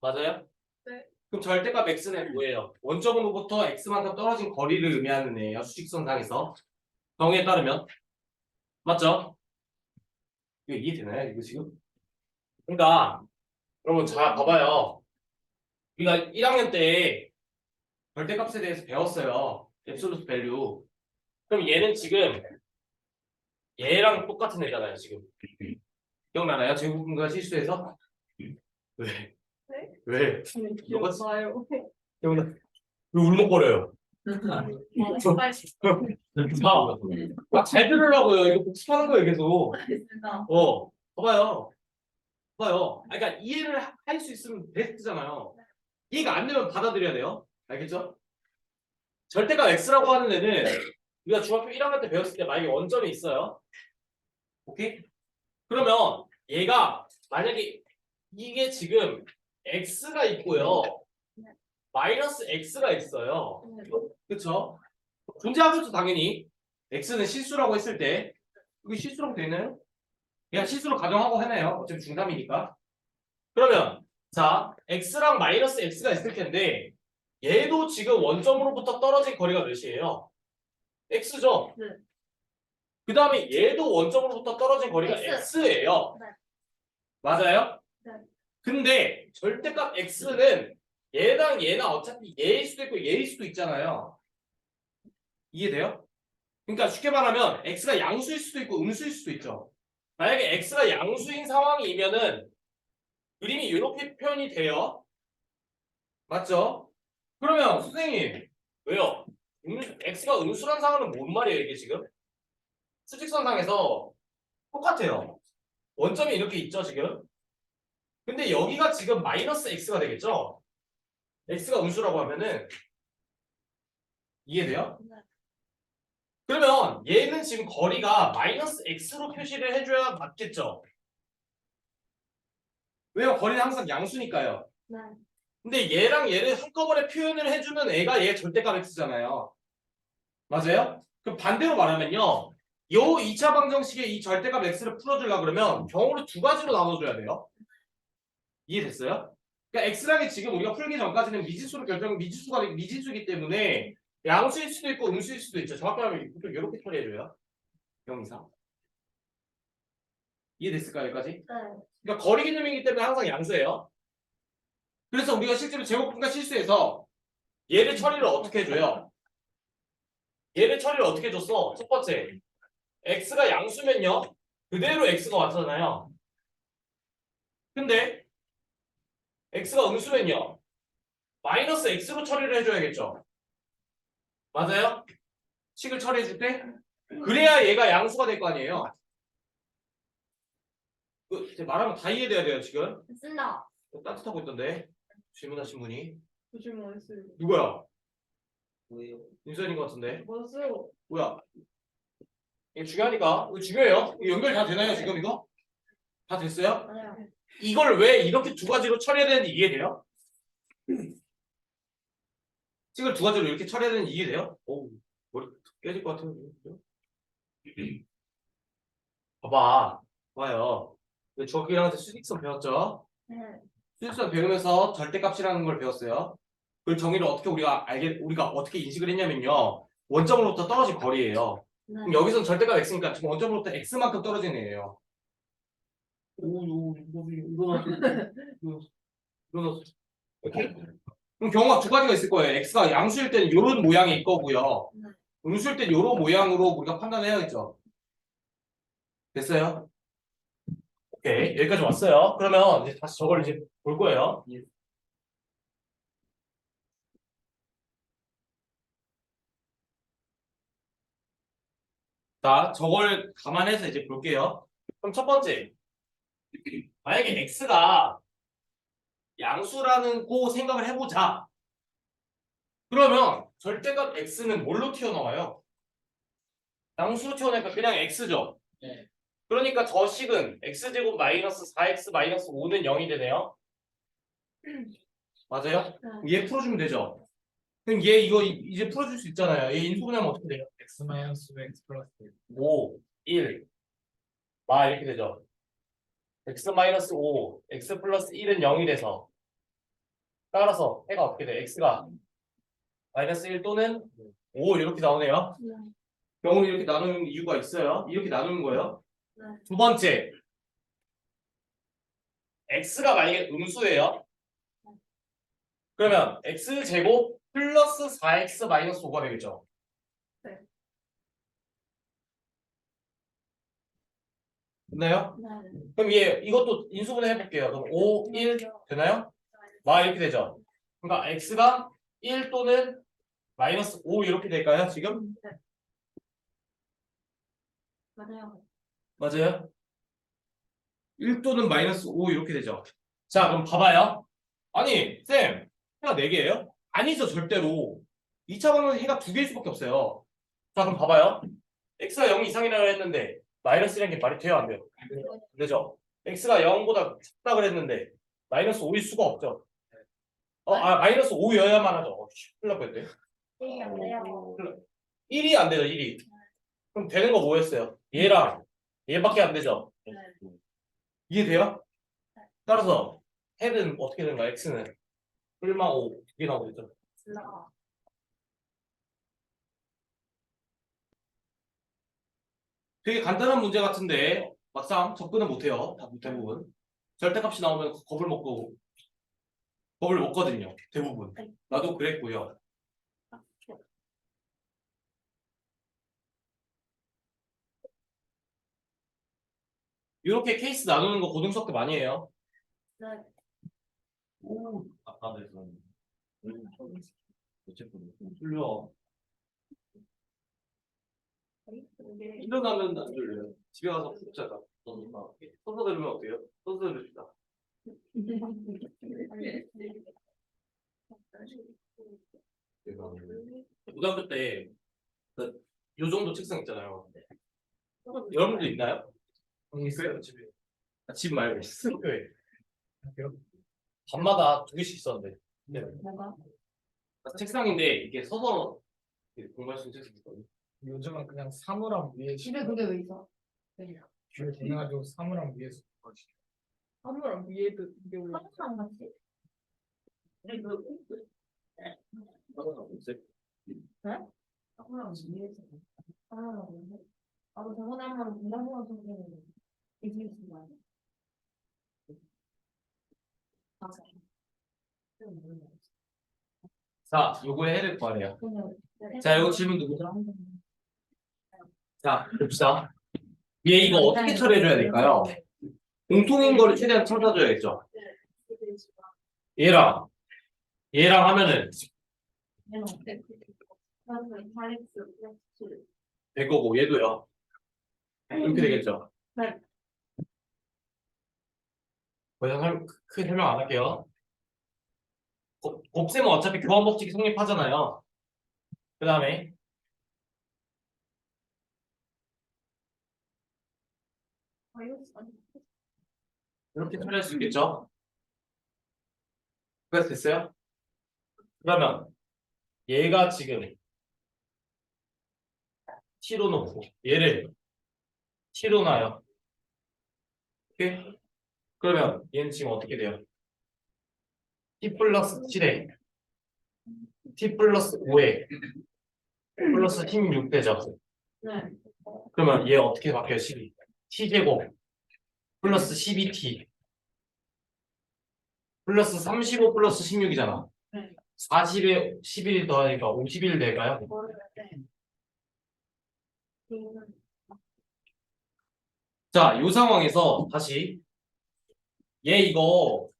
Speaker 1: 맞아요?
Speaker 2: 네.
Speaker 1: 그럼 절대값 x는 뭐예요? 원점으로부터 x만큼 떨어진 거리를 의미하는 애예요. 수직선상에서. 정의에 따르면. 맞죠? 이거 이해되나요? 이거 지금? 그러니까 여러분 잘 봐봐요. 우리가 1학년 때 절대값에 대해서 배웠어요. 앱솔루트 밸류. 그럼 얘는 지금 얘랑 똑같은 애잖아요, 지금. 기억나나요? 제곱분과 실수해서? 왜?
Speaker 4: 네?
Speaker 1: 왜?
Speaker 4: 귀여워요.
Speaker 1: 기억나? 왜 울먹거려요?
Speaker 4: 빨리
Speaker 1: 잘 들으라고요. 이거 복습하는 거예요, 계속.
Speaker 2: 알겠습니다.
Speaker 1: 봐봐요. 봐요. 그러니까 이해를 할 수 있으면 베스트잖아요. 이해가 안 되면 받아들여야 돼요. 알겠죠? 절대값 x라고 하는 애는 우리가 중학교 1학년 때 배웠을 때 만약에 원점이 있어요. 오케이? 그러면 얘가 만약에 이게 지금 x가 있고요. 마이너스 x가 있어요. 그쵸? 존재하겠죠, 당연히. x는 실수라고 했을 때 이게 실수라고 되나요? 그냥 실수로 가정하고 해내요. 어차피 중3이니까. 그러면 자, x랑 마이너스 x가 있을 텐데 얘도 지금 원점으로부터 떨어진 거리가 몇이에요? x죠?
Speaker 2: 네.
Speaker 1: 그 다음에 얘도 원점으로부터 떨어진 거리가
Speaker 2: X.
Speaker 1: x예요.
Speaker 2: 네.
Speaker 1: 맞아요?
Speaker 2: 네.
Speaker 1: 근데 절대값 x는 얘랑 얘는 어차피 얘일 수도 있고 얘일 수도 있잖아요. 이해돼요? 그러니까 쉽게 말하면 x가 양수일 수도 있고 음수일 수도 있죠. 만약에 x가 양수인 상황이면은 그림이 이렇게 표현이 돼요. 맞죠? 그러면 선생님 왜요? x가 음수란 상황은 뭔 말이에요 이게 지금? 수직선상에서 똑같아요. 원점이 이렇게 있죠 지금? 근데 여기가 지금 마이너스 x가 되겠죠? x가 음수라고 하면은 이해돼요?
Speaker 2: 네.
Speaker 1: 그러면 얘는 지금 거리가 마이너스 x로 표시를 해줘야 맞겠죠? 왜요? 거리는 항상 양수니까요.
Speaker 2: 네.
Speaker 1: 근데 얘랑 얘를 한꺼번에 표현을 해주는 애가 얘 절대값 x잖아요. 맞아요? 그럼 반대로 말하면요. 요 2차 방정식의 이 절대값 x를 풀어주려고 그러면 경우를 두 가지로 나눠줘야 돼요. 이해됐어요? 그러니까 x랑이 지금 우리가 풀기 전까지는 미지수로 미지수이기 때문에 양수일 수도 있고 음수일 수도 있죠. 정확히 하면 보통 이렇게 처리해줘요. 명의상. 이해됐을까요? 여기까지?
Speaker 2: 네.
Speaker 1: 그러니까 거리 개념이기 때문에 항상 양수예요. 그래서 우리가 실제로 제곱분과 실수해서 얘를 처리를 어떻게 해줘요? 얘를 처리를 어떻게 해줬어? 첫 번째, x가 양수면요. 그대로 x가 왔잖아요. 근데 x가 음수면요. 마이너스 x로 처리를 해줘야겠죠. 맞아요? 식을 처리해줄 때? 그래야 얘가 양수가 될 거 아니에요. 이제 말하면 다 이해돼야 돼요 지금.
Speaker 2: 됐습니다.
Speaker 1: 따뜻하고 있던데 질문하신 분이
Speaker 4: 조심 뭐였어요?
Speaker 1: 누구야? 윤선인 것 같은데.
Speaker 4: 뭐였어요?
Speaker 1: 뭐야? 이게 중요하니까. 이거 중요해요. 이거 연결 다 되나요 지금 이거? 다 됐어요?
Speaker 2: 맞아요.
Speaker 1: 이걸 왜 이렇게 두 가지로 처리해야 되는지 이해돼요? 식을 두 가지로 이렇게 처리해야 되는지 이해돼요? 오, 머리 깨질 것 같은데. 봐봐. 봐요. 중학교 1학년 때 수직선 배웠죠?
Speaker 2: 네.
Speaker 1: 수직선 배우면서 절대값이라는 걸 배웠어요. 그 정의를 어떻게 우리가 어떻게 인식을 했냐면요. 원점으로부터 떨어진 거리예요.
Speaker 2: 네.
Speaker 1: 그럼 여기서는 절대값 x니까 지금 원점으로부터 x만큼 떨어진 애예요. 일어났어. 오케이? 그럼 경우가 두 가지가 있을 거예요. x가 양수일 때는 이런 모양일 거고요.
Speaker 2: 네.
Speaker 1: 음수일 때는 이런 모양으로 우리가 판단해야겠죠. 됐어요? 오케이. 여기까지 왔어요. 그러면 이제 다시 저걸 이제 볼 거예요. 자, 저걸 감안해서 이제 볼게요. 그럼 첫 번째. 만약에 x가 양수라는 거 생각을 해보자. 그러면 절대값 x는 뭘로 튀어나와요? 양수로 튀어나니까 그냥 x죠.
Speaker 3: 네.
Speaker 1: 그러니까 저 식은 x제곱 마이너스 4x 마이너스 5는 0이 되네요. 맞아요?
Speaker 2: 네.
Speaker 1: 얘 풀어주면 되죠. 그럼 얘 이거 이제 풀어줄 수 있잖아요. 얘 인수분해하면 어떻게 돼요?
Speaker 3: x 마이너스 x 플러스
Speaker 1: 5, 1, 마 이렇게 되죠. x 마이너스 5, x 플러스 1은 0이 돼서 따라서 해가 어떻게 돼? x가 마이너스 1 또는 5 이렇게 나오네요.
Speaker 2: 네.
Speaker 1: 경우를 이렇게 나누는 이유가 있어요. 이렇게 나누는 거예요.
Speaker 2: 네.
Speaker 1: 두 번째, x가 만약에 음수예요. 그러면 x제곱 플러스 4x 마이너스 5가 되겠죠.
Speaker 2: 네.
Speaker 1: 됐나요?
Speaker 2: 네.
Speaker 1: 그럼 얘 이것도 인수분해 해볼게요. 그럼 5, 1 되나요? 마 이렇게 되죠. 그러니까 x가 1 또는 마이너스 5 이렇게 될까요? 지금?
Speaker 2: 맞아요.
Speaker 1: 맞아요? 1 또는 마이너스 5 이렇게 되죠. 자, 그럼 봐봐요. 아니, 쌤, 해가 4개예요? 아니죠, 절대로. 2차 방정식 해가 2개일 수밖에 없어요. 자, 그럼 봐봐요. x가 0 이상이라고 했는데 마이너스라는 게 말이 돼요, 안 돼요? 안 되죠. x가 0보다 작다 그랬는데 마이너스 5일 수가 없죠. 마이너스 5여야만 하죠. 큰일 날 뻔했네.
Speaker 2: 이게 안 돼요.
Speaker 1: 1이 안 되죠, 1이. 그럼 되는 거 뭐였어요? 얘랑 얘밖에 안 되죠. 이해돼요? 따라서 해는 어떻게 되는가? x는 뿔마 5 두 개 나오고 있죠.
Speaker 2: 올라가.
Speaker 1: 되게 간단한 문제 같은데 막상 접근을 못해요. 대부분. 절대값이 나오면 겁을 먹거든요. 대부분. 나도 그랬고요. 이렇게 케이스 나누는 거 고등수학 때 많이 해요.
Speaker 2: 네.
Speaker 3: 오, 아까 그래서. 어쨌든.
Speaker 1: 졸려.
Speaker 2: 이게
Speaker 1: 일어나면 안 졸려요. 집에 가서 푹 자자. 서서 들으면 어때요? 서서 들읍시다. 고등학교 때 요 정도 책상 있잖아요. 여러분들 있나요? 있어요 집에. 집 말고 학교에. 밤마다 2개씩 있었는데.
Speaker 2: 뭐가?
Speaker 1: 책상인데 이게 서서 공부할 수 있는 책상이 있거든요.
Speaker 5: 요즘은 그냥 사물함 위에
Speaker 2: 집에 그게 왜 있어?
Speaker 5: 줄 보내가지고 사물함 위에서 거지.
Speaker 4: 아무랑 위에도 이게 올라.
Speaker 2: 항상 같이? 항상 위에서. 저번에 한번 공부하고 선생님이 얘기했던 거 아니야? 맞아.
Speaker 1: 자, 요거에 해를 구하래요.
Speaker 2: 근데
Speaker 1: 자, 요거 질문 누구죠? 자, 봅시다. 얘 이거 어떻게 처리해줘야 될까요? 공통인 거를 최대한 찾아줘야겠죠. 얘랑 하면은 될 거고 얘도요. 이렇게 되겠죠.
Speaker 2: 네.
Speaker 1: 더 이상 크게 설명 안 할게요. 곱셈은 어차피 교환법칙이 성립하잖아요. 그 다음에 이렇게 처리할 수 있겠죠. 그래서 됐어요? 그러면 얘가 지금 t로 놓고 얘를 t로 놔요. 오케이? 그러면 얘는 지금 어떻게 돼요? t 플러스 7에 t 플러스 5에 플러스 16 되죠.
Speaker 2: 네.
Speaker 1: 그러면 얘 어떻게 바뀌어요? 12 t제곱 플러스 12t 플러스 35 플러스 16이잖아.
Speaker 2: 네.
Speaker 1: 40에 11 더하니까 51 될까요? 자, 이 상황에서 다시 얘 이거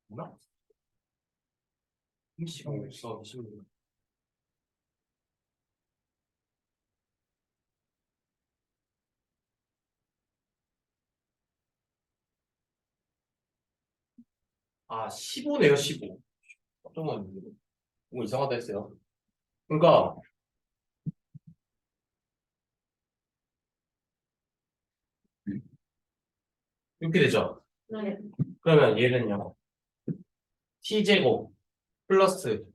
Speaker 1: 뭐나? 26. 아, 15네요, 15. 잠깐만, 뭐 이상하다 했어요. 그러니까 이렇게 되죠.
Speaker 2: 네.
Speaker 1: 그러면 얘는요. t제곱 플러스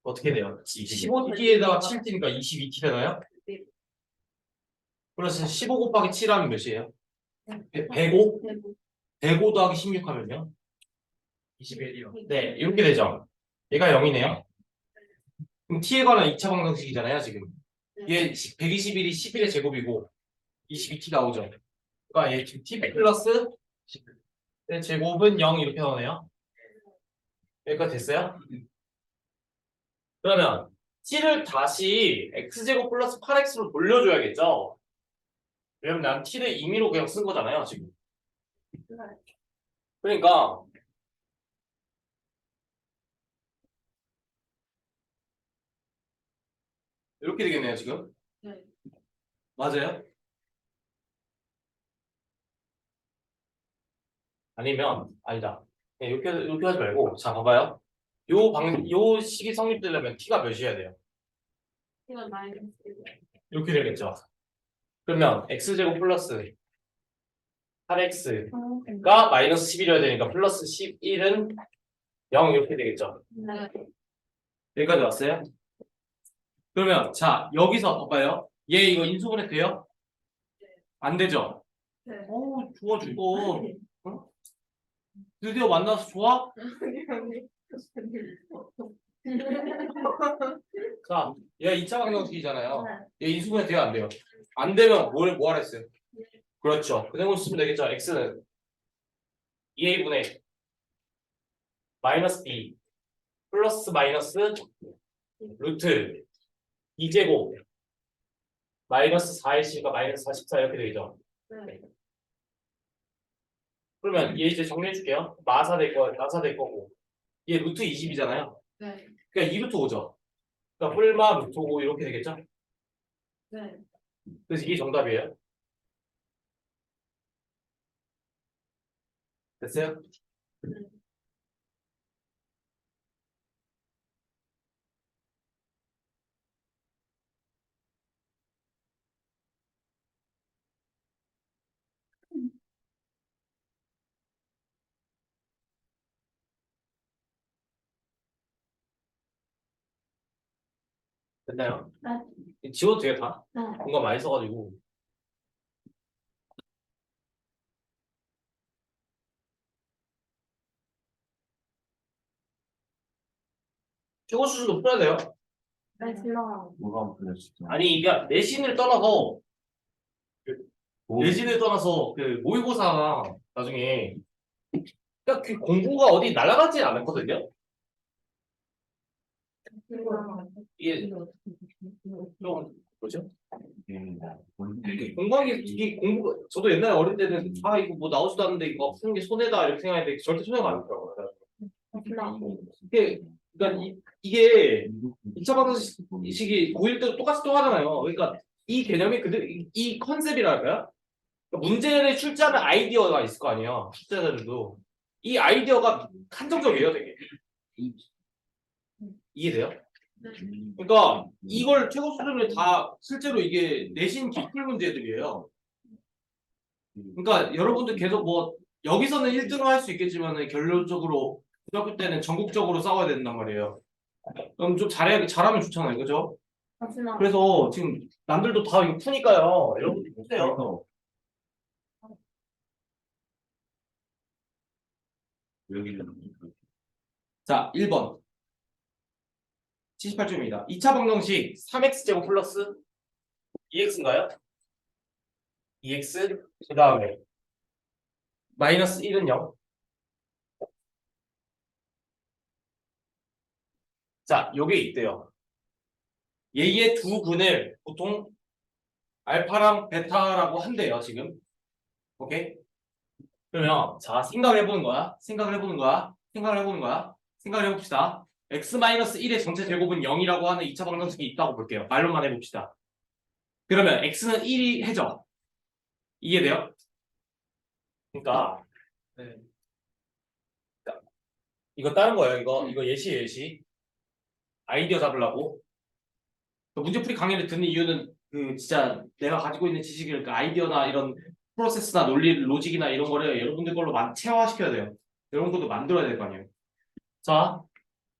Speaker 1: 어떻게 돼요? 15t에다가 7t니까 22t 되나요? 플러스 15 곱하기 7 하면 몇이에요? 105? 105 더하기 16 하면요?
Speaker 5: 21이요.
Speaker 1: 네, 이렇게 되죠. 얘가 0이네요. 그럼 t에 관한 2차 방정식이잖아요, 지금. 얘 121이 11의 제곱이고 22t 나오죠. 그러니까 얘 지금 t 플러스 의 제곱은 0 이렇게 나오네요. 여기까지 됐어요? 그러면 t를 다시 x제곱 플러스 8x로 돌려줘야겠죠? 왜냐면 난 t를 임의로 그냥 쓴 거잖아요, 지금. 그러니까 이렇게 되겠네요, 지금.
Speaker 2: 네.
Speaker 1: 맞아요? 아니면 아니다. 그냥 이렇게 하지 말고 자 봐봐요. 요 식이 성립되려면 t가 몇이어야 돼요?
Speaker 2: 이건 마이너스 1.
Speaker 1: 이렇게 되겠죠. 그러면 x제곱 플러스 8x가 마이너스 11이어야 되니까 플러스 11은 0 이렇게 되겠죠.
Speaker 2: 네.
Speaker 1: 여기까지 왔어요? 그러면 자 여기서 봐봐요. 얘 이거 인수분해 돼요? 안 되죠?
Speaker 2: 네.
Speaker 1: 어우 좋아 죽어. 드디어 만나서 좋아? 자, 얘가 2차 방정식이잖아요. 얘 인수분해 돼요, 안 돼요? 안 되면 뭐 하라 했어요? 그렇죠. 그대로 쓰면 되겠죠. x는 2a분의 마이너스 b 플러스 마이너스 루트 2제곱 마이너스 4ac가 마이너스 44 이렇게 되겠죠.
Speaker 2: 네.
Speaker 1: 그러면 얘 이제 정리해 줄게요. 마사 될 거고 얘 루트 20이잖아요.
Speaker 2: 네.
Speaker 1: 그러니까 2루트 5죠. 그러니까 뿔마 루트 5 이렇게 되겠죠.
Speaker 2: 네.
Speaker 1: 그래서 이게 정답이에요. 됐어요? 됐나요?
Speaker 2: 네.
Speaker 1: 지워도 돼요 다?
Speaker 2: 네.
Speaker 1: 공간 많이 써가지고 최고 수준도 풀어야 돼요.
Speaker 2: 네. 질러.
Speaker 3: 뭐가 풀렸지?
Speaker 1: 아니 이게 내신을 떠나서 내신을 떠나서 그 모의고사 나중에 그러니까 그 공부가 어디 날아가지 않았거든요. 이게 좀 뭐죠? 공부한 게 이게 공부가 저도 옛날에 어릴 때는 아 이거 뭐 나오지도 않는데 이거 푸는 게 손해다 이렇게 생각했는데 절대 손해가 아니더라고요. 그러니까 이게 2차 방정식이 고1 때도 똑같이 또 하잖아요. 그러니까 이 개념이 이 컨셉이랄까요? 그러니까 문제를 출제하는 아이디어가 있을 거 아니에요. 출제자들도 이 아이디어가 한정적이에요, 되게. 이해돼요? 그러니까 이걸 최고 수준을 다 실제로 이게 내신 기출 문제들이에요. 그러니까 여러분들 계속 뭐 여기서는 1등을 할 수 있겠지만 결론적으로 중학교 때는 전국적으로 싸워야 된단 말이에요. 그럼 좀 잘하면 좋잖아요, 그죠?
Speaker 2: 맞습니다.
Speaker 1: 그래서 지금 남들도 다 이거 푸니까요. 여러분들 보세요.
Speaker 3: 여기는
Speaker 1: 자, 1번. 78점입니다. 2차 방정식 3x제곱 플러스 2x인가요? 2x 그 다음에 마이너스 1은 0. 자, 요게 있대요. 얘의 두 근을 보통 알파랑 베타라고 한대요, 지금. 오케이? 그러면 자, 생각을 해보는 거야. 생각을 해봅시다. x-1의 전체 제곱은 0이라고 하는 2차 방정식이 있다고 볼게요. 말로만 해봅시다. 그러면 x는 1이 해죠. 이해돼요? 그러니까 이거 다른 거예요. 이거 예시. 아이디어 잡으려고. 문제풀이 강의를 듣는 이유는 그 진짜 내가 가지고 있는 지식을 그 아이디어나 이런 프로세스나 논리, 로직이나 이런 거를 여러분들 걸로 체화시켜야 돼요. 여러분들도 만들어야 될 거 아니에요. 자,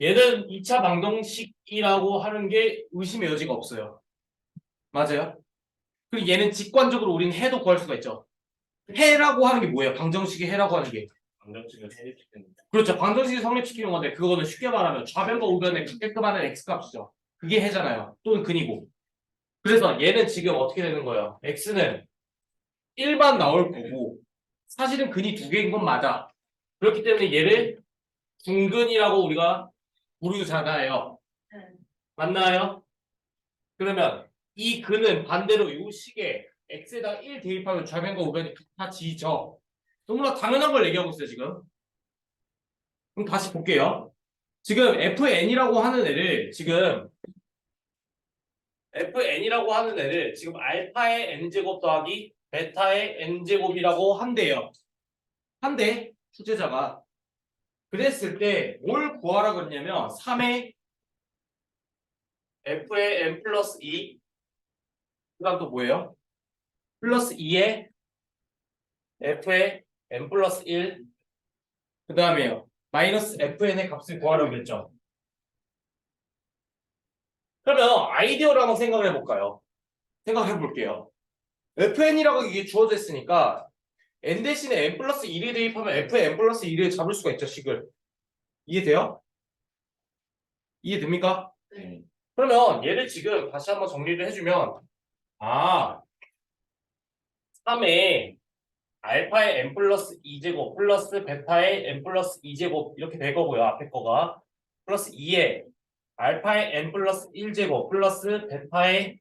Speaker 1: 얘는 2차 방정식이라고 하는 게 의심의 여지가 없어요. 맞아요? 그리고 얘는 직관적으로 우리는 해도 구할 수가 있죠. 해라고 하는 게 뭐예요? 방정식의 해라고 하는 게.
Speaker 3: 방정식을 성립시키는
Speaker 1: 그렇죠. 방정식을 성립시키는 건데 그거는 쉽게 말하면 좌변과 우변의 각게끔 하는 x값이죠. 그게 해잖아요. 또는 근이고. 그래서 얘는 지금 어떻게 되는 거예요? x는 1만 나올 거고 사실은 근이 두 개인 건 맞아. 그렇기 때문에 얘를 중근이라고 우리가 부르잖아요. 맞나요? 그러면 이 근은 반대로 이 식의 x에다가 1 대입하면 좌변과 우변이 같아지죠. 너무나 당연한 걸 얘기하고 있어요 지금. 그럼 다시 볼게요. 지금 fn이라고 하는 애를 지금 알파의 n제곱 더하기 베타의 n제곱이라고 한대요. 한대 출제자가. 그랬을 때 뭘 구하라 그랬냐면 3의 f의 n 플러스 2 그다음 또 뭐예요? 플러스 2의 f의 n 플러스 1 그 다음에요 마이너스 fn의 값을 구하라고 그랬죠. 그러면 아이디어를 한번 생각을 해볼까요? 생각해 볼게요. fn이라고 이게 주어져 있으니까 n 대신에 n 플러스 1에 대입하면 f의 n 플러스 1을 잡을 수가 있죠. 식을. 이해돼요? 이해됩니까?
Speaker 3: 네.
Speaker 1: 그러면 얘를 지금 다시 한번 정리를 해주면 3의 알파의 n 플러스 2제곱 플러스 베타의 n 플러스 2제곱 이렇게 될 거고요. 앞에 거가 플러스 2의 알파의 n 플러스 1제곱 플러스 베타의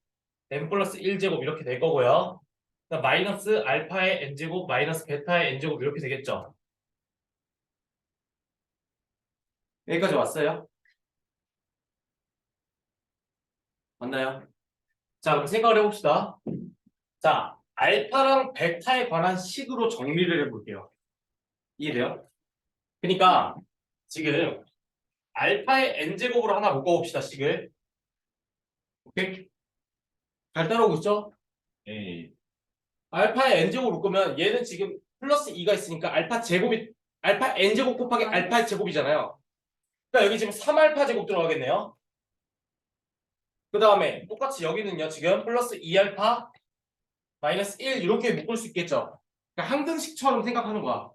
Speaker 1: n 플러스 1제곱 이렇게 될 거고요. 그다음 마이너스 알파의 n제곱 마이너스 베타의 n제곱 이렇게 되겠죠. 여기까지 왔어요? 맞나요? 자, 그럼 생각을 해봅시다. 자, 알파랑 베타에 관한 식으로 정리를 해볼게요. 이해돼요? 그러니까 지금 알파의 n제곱으로 하나 묶어봅시다, 식을. 오케이? 잘 따라오고 있죠?
Speaker 3: 네.
Speaker 1: 알파의 n제곱으로 묶으면 얘는 지금 플러스 2가 있으니까 알파 n제곱 곱하기 알파 제곱이잖아요. 그러니까 여기 지금 3알파 제곱 들어가겠네요. 그 다음에 똑같이 여기는요, 지금 플러스 2알파 마이너스 1 이렇게 묶을 수 있겠죠. 그러니까 항등식처럼 생각하는 거야.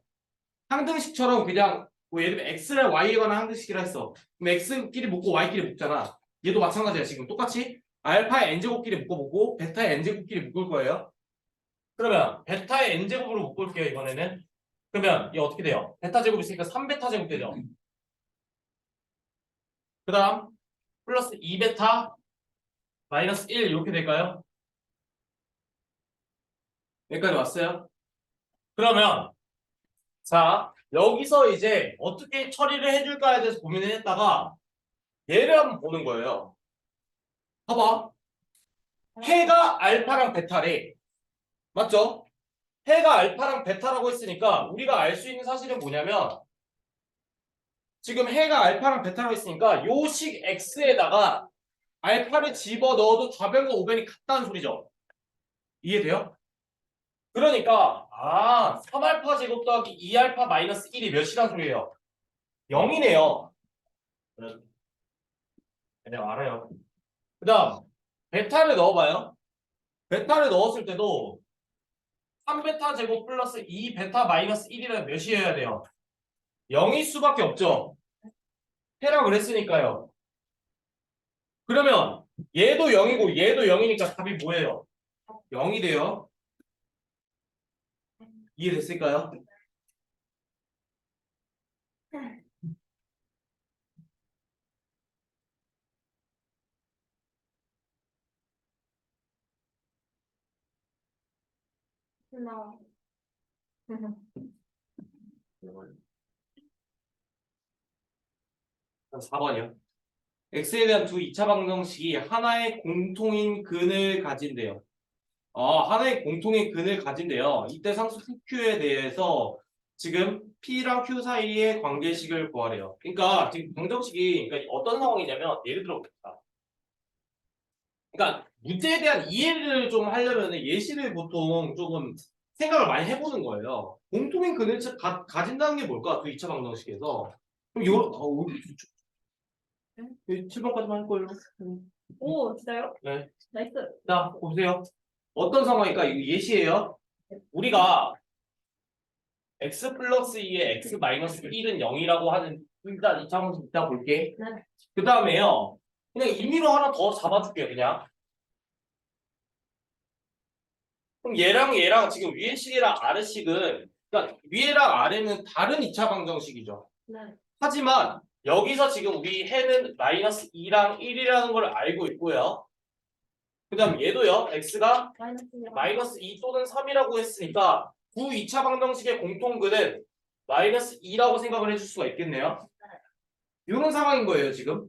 Speaker 1: 항등식처럼 그냥 뭐 예를 들면 x랑 y에 관한 항등식이라 했어. 그럼 x끼리 묶고 y끼리 묶잖아. 얘도 마찬가지야. 지금 똑같이 알파의 n제곱끼리 묶어보고 베타의 n제곱끼리 묶을 거예요. 그러면 베타의 n제곱으로 묶을게요. 이번에는. 그러면 얘 어떻게 돼요? 베타 제곱 있으니까 3베타 제곱 되죠. 그 다음 플러스 2베타 마이너스 1 이렇게 될까요? 여기까지 왔어요? 그러면 자 여기서 이제 어떻게 처리를 해줄까에 대해서 고민을 했다가 얘를 한번 보는 거예요. 봐봐. 해가 알파랑 베타래. 맞죠? 해가 알파랑 베타라고 했으니까 우리가 알 수 있는 사실은 뭐냐면 지금 해가 알파랑 베타라고 했으니까 요 식 x에다가 알파를 집어넣어도 좌변과 우변이 같다는 소리죠. 이해돼요? 그러니까 3알파 제곱 더하기 2알파 마이너스 1이 몇이란 소리예요? 0이네요. 네, 알아요. 그 다음 베타를 넣어봐요. 베타를 넣었을 때도 3베타 제곱 플러스 2베타 마이너스 1이라는 몇이어야 돼요? 0일 수밖에 없죠. 해라 그랬으니까요. 그러면 얘도 0이고 얘도 0이니까 답이 뭐예요? 0이 돼요. 이해됐을까요?
Speaker 2: 나
Speaker 1: 4번이요. x에 대한 두 2차 방정식이 하나의 공통인 근을 가진대요. 하나의 공통인 근을 가진대요. 이때 상수 QQ에 대해서 지금 P랑 Q 사이의 관계식을 구하래요. 그러니까 지금 방정식이 그러니까 어떤 상황이냐면 예를 들어 보겠다. 그러니까 문제에 대한 이해를 좀 하려면 예시를 보통 조금 생각을 많이 해보는 거예요. 공통인 근을 가진다는 게 뭘까? 그 2차 방정식에서. 그럼 이거 7번까지만 할 거예요.
Speaker 2: 오, 진짜요?
Speaker 1: 네.
Speaker 2: 나이스.
Speaker 1: 자, 보세요. 어떤 상황일까? 이거 예시예요. 우리가 x 플러스 2에 x 마이너스 1은 0이라고 하는 일단 2차 방정식 이따 볼게.
Speaker 2: 네.
Speaker 1: 그 다음에요. 그냥 임의로 하나 더 잡아줄게요. 그냥. 그럼 얘랑 지금 위의 식이랑 아래식은 그러니까 위에랑 아래는 다른 2차 방정식이죠.
Speaker 2: 네.
Speaker 1: 하지만 여기서 지금 우리 해는 마이너스 2랑 1이라는 걸 알고 있고요. 그 다음 얘도요. x가
Speaker 2: 마이너스
Speaker 1: 마이너스 2 또는 3이라고 했으니까 구 2차 방정식의 공통근은 마이너스 2라고 생각을 해줄 수가 있겠네요. 이런 상황인 거예요, 지금.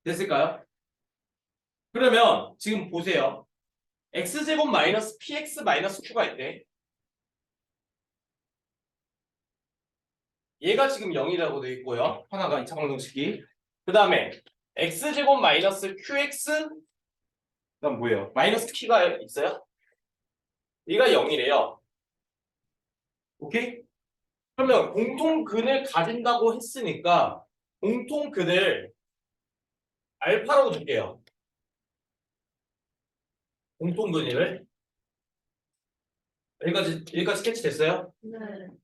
Speaker 1: 됐을까요? 그러면 지금 보세요. x제곱 마이너스 px 마이너스 q가 있대. 얘가 지금 0이라고 돼 있고요. 하나가 2차 방정식이. 그 다음에 x제곱 마이너스 qx 그다음 뭐예요? 마이너스 t가 있어요? 얘가 0이래요. 오케이? 그러면 공통근을 가진다고 했으니까 공통근을 알파라고 줄게요. 공통근을 여기까지 스케치 됐어요?
Speaker 2: 네.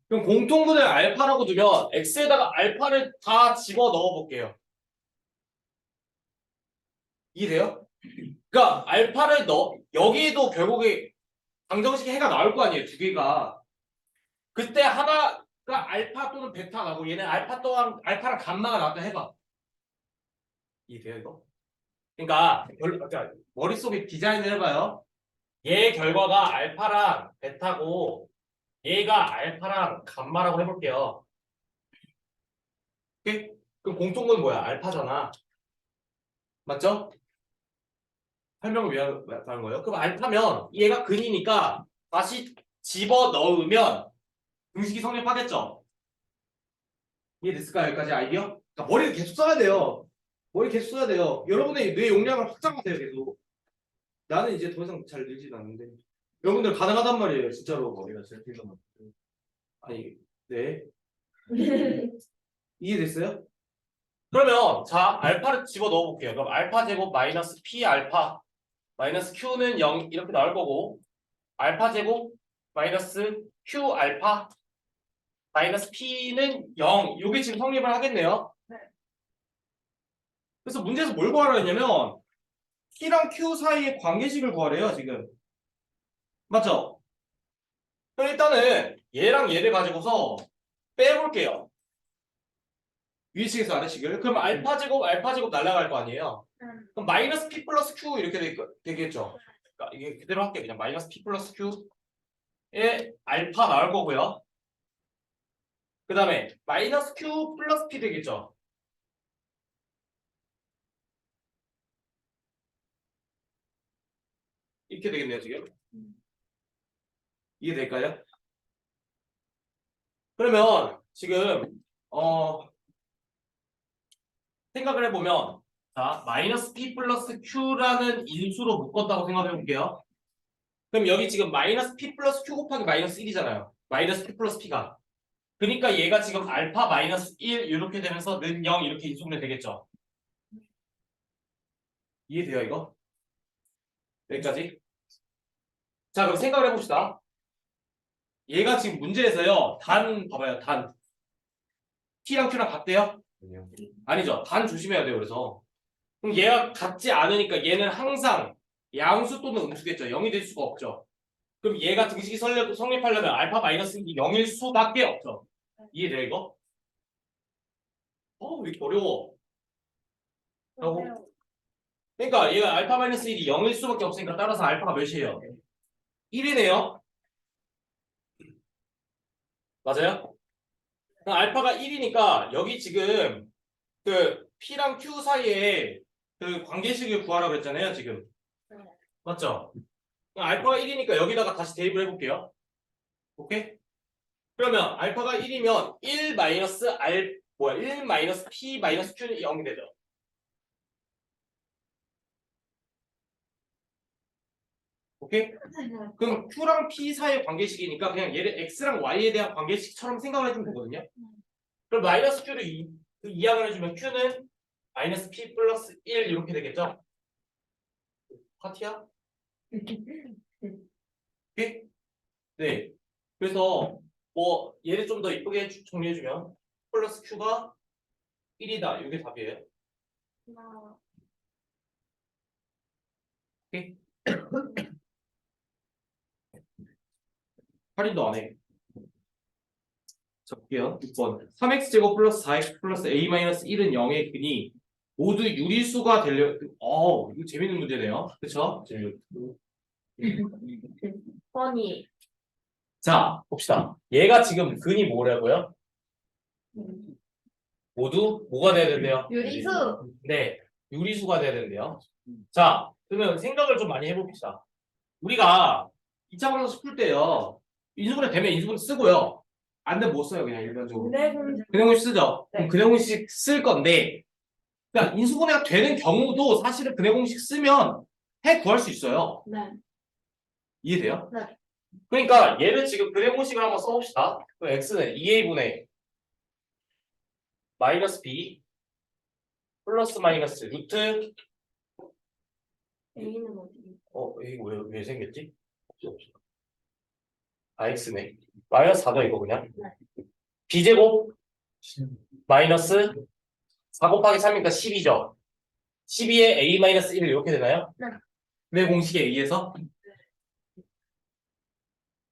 Speaker 1: 그럼 공통근을 알파라고 두면 x에다가 알파를 다 집어 넣어 볼게요. 이해돼요? 그러니까 알파를 넣어 여기도 결국에 방정식에 해가 나올 거 아니에요, 두 개가. 그때 하나가 알파 또는 베타 나고 얘는 알파 또한 알파랑 감마가 나왔다 해봐. 이해돼요 이거? 그러니까 머릿속에 디자인을 해봐요. 얘 결과가 알파랑 베타고 얘가 알파랑 감마라고 해볼게요. 오케이? 그럼 공통은 뭐야? 알파잖아. 맞죠? 설명을 왜 하는 거예요? 그럼 알파면 얘가 근이니까 다시 집어 넣으면 공식이 성립하겠죠? 이해됐을까요? 여기까지 아이디어? 그러니까 머리를 계속 써야 돼요. 머리 계속 써야 돼요. 여러분의 뇌 용량을 확장하세요, 계속. 나는 이제 더 이상 잘 늘진 않는데. 여러분들 가능하단 말이에요, 진짜로. 머리가 제일 필요한 아니, 네. 이해됐어요? 그러면, 자, 알파를 집어 넣어 볼게요. 그럼 알파 제곱 마이너스 p 알파 마이너스 q는 0 이렇게 나올 거고, 알파 제곱 마이너스 q 알파 마이너스 p는 0. 이게 지금 성립을 하겠네요. 그래서 문제에서 뭘 구하라 했냐면 P랑 Q 사이의 관계식을 구하래요, 지금. 맞죠? 그럼 일단은 얘랑 얘를 가지고서 빼볼게요. 위식에서 아래식을. 그럼 알파 제곱 날아갈 거 아니에요? 그럼 마이너스 P 플러스 Q 이렇게 되겠죠? 그러니까 이게 그대로 할게요. 그냥 마이너스 P 플러스 Q에 알파 나올 거고요. 그 다음에 마이너스 Q 플러스 P 되겠죠? 이렇게 되겠네요, 지금. 이해될까요? 그러면 지금 생각을 해보면 자 마이너스 p 플러스 q라는 인수로 묶었다고 생각해 볼게요. 그럼 여기 지금 마이너스 p 플러스 q 곱하기 마이너스 1이잖아요. 마이너스 p 플러스 p가. 그러니까 얘가 지금 알파 마이너스 1 이렇게 되면서 는 0 이렇게 인수분해 되겠죠. 이해돼요 이거? 여기까지? 자 그럼 생각을 해봅시다. 얘가 지금 문제에서요. 봐봐요. 단 t랑 q랑 같대요? 아니죠. 단 조심해야 돼요. 그래서 그럼 얘가 같지 않으니까 얘는 항상 양수 또는 음수겠죠. 0이 될 수가 없죠. 그럼 얘가 등식이 성립하려면 알파 마이너스 0일 수밖에 없죠. 이해돼요 이거? 왜 이렇게 어려워? 그러니까 얘가 알파 마이너스 1이 0일 수밖에 없으니까 따라서 알파가 몇이에요? 1이네요. 맞아요? 그럼 알파가 1이니까 여기 지금 그 P랑 Q 사이에 그 관계식을 구하라고 했잖아요 지금. 맞죠? 알파가 1이니까 여기다가 다시 대입을 해볼게요. 오케이? 그러면 알파가 1이면 1 마이너스 1 마이너스 P 마이너스 Q는 0이 되죠. 오케이? 그럼 Q랑 P 사이의 관계식이니까 그냥 얘를 X랑 Y에 대한 관계식처럼 생각을 해주면 되거든요. 그럼 마이너스 Q를 이항을 해주면 Q는 마이너스 P 플러스 1 이렇게 되겠죠? 파티야? 오케이? 네. 그래서 뭐 얘를 좀 더 이쁘게 정리해주면 플러스 Q가 1이다. 이게 답이에요. 오케이? 할인도 안 해. 적게요. 6번. 3x제곱 플러스 4x 플러스 a 마이너스 1은 0의 근이 모두 유리수가 되려 이거 재밌는 문제네요. 그쵸?
Speaker 2: 뻔히.
Speaker 1: 자, 봅시다. 얘가 지금 근이 뭐라고요? 모두 뭐가 돼야 된대요?
Speaker 2: 유리수.
Speaker 1: 네, 유리수가 돼야 된대요. 자, 그러면 생각을 좀 많이 해봅시다. 우리가 2차 방정식 풀 때요. 인수분해 되면 인수분해 쓰고요. 안 되면 못 써요, 그냥 일반적으로. 근해공식 쓰죠? 그럼 근해공식 쓸 건데, 그러니까 인수분해가 되는 경우도 사실은 근해공식 쓰면 해 구할 수 있어요.
Speaker 2: 네.
Speaker 1: 이해돼요?
Speaker 2: 네.
Speaker 1: 그러니까 얘를 지금 근해공식을 한번 써봅시다. 그럼 x는 2a분의 마이너스 b 플러스 마이너스 루트
Speaker 2: A는 어디?
Speaker 1: 이거 왜 생겼지? 없어. x네. 마이너스 4죠, 이거 그냥. b제곱 마이너스 4 곱하기 3이니까 12죠. 12에 a 마이너스 1 이렇게 되나요?
Speaker 2: 네.
Speaker 1: 왜 공식에 의해서?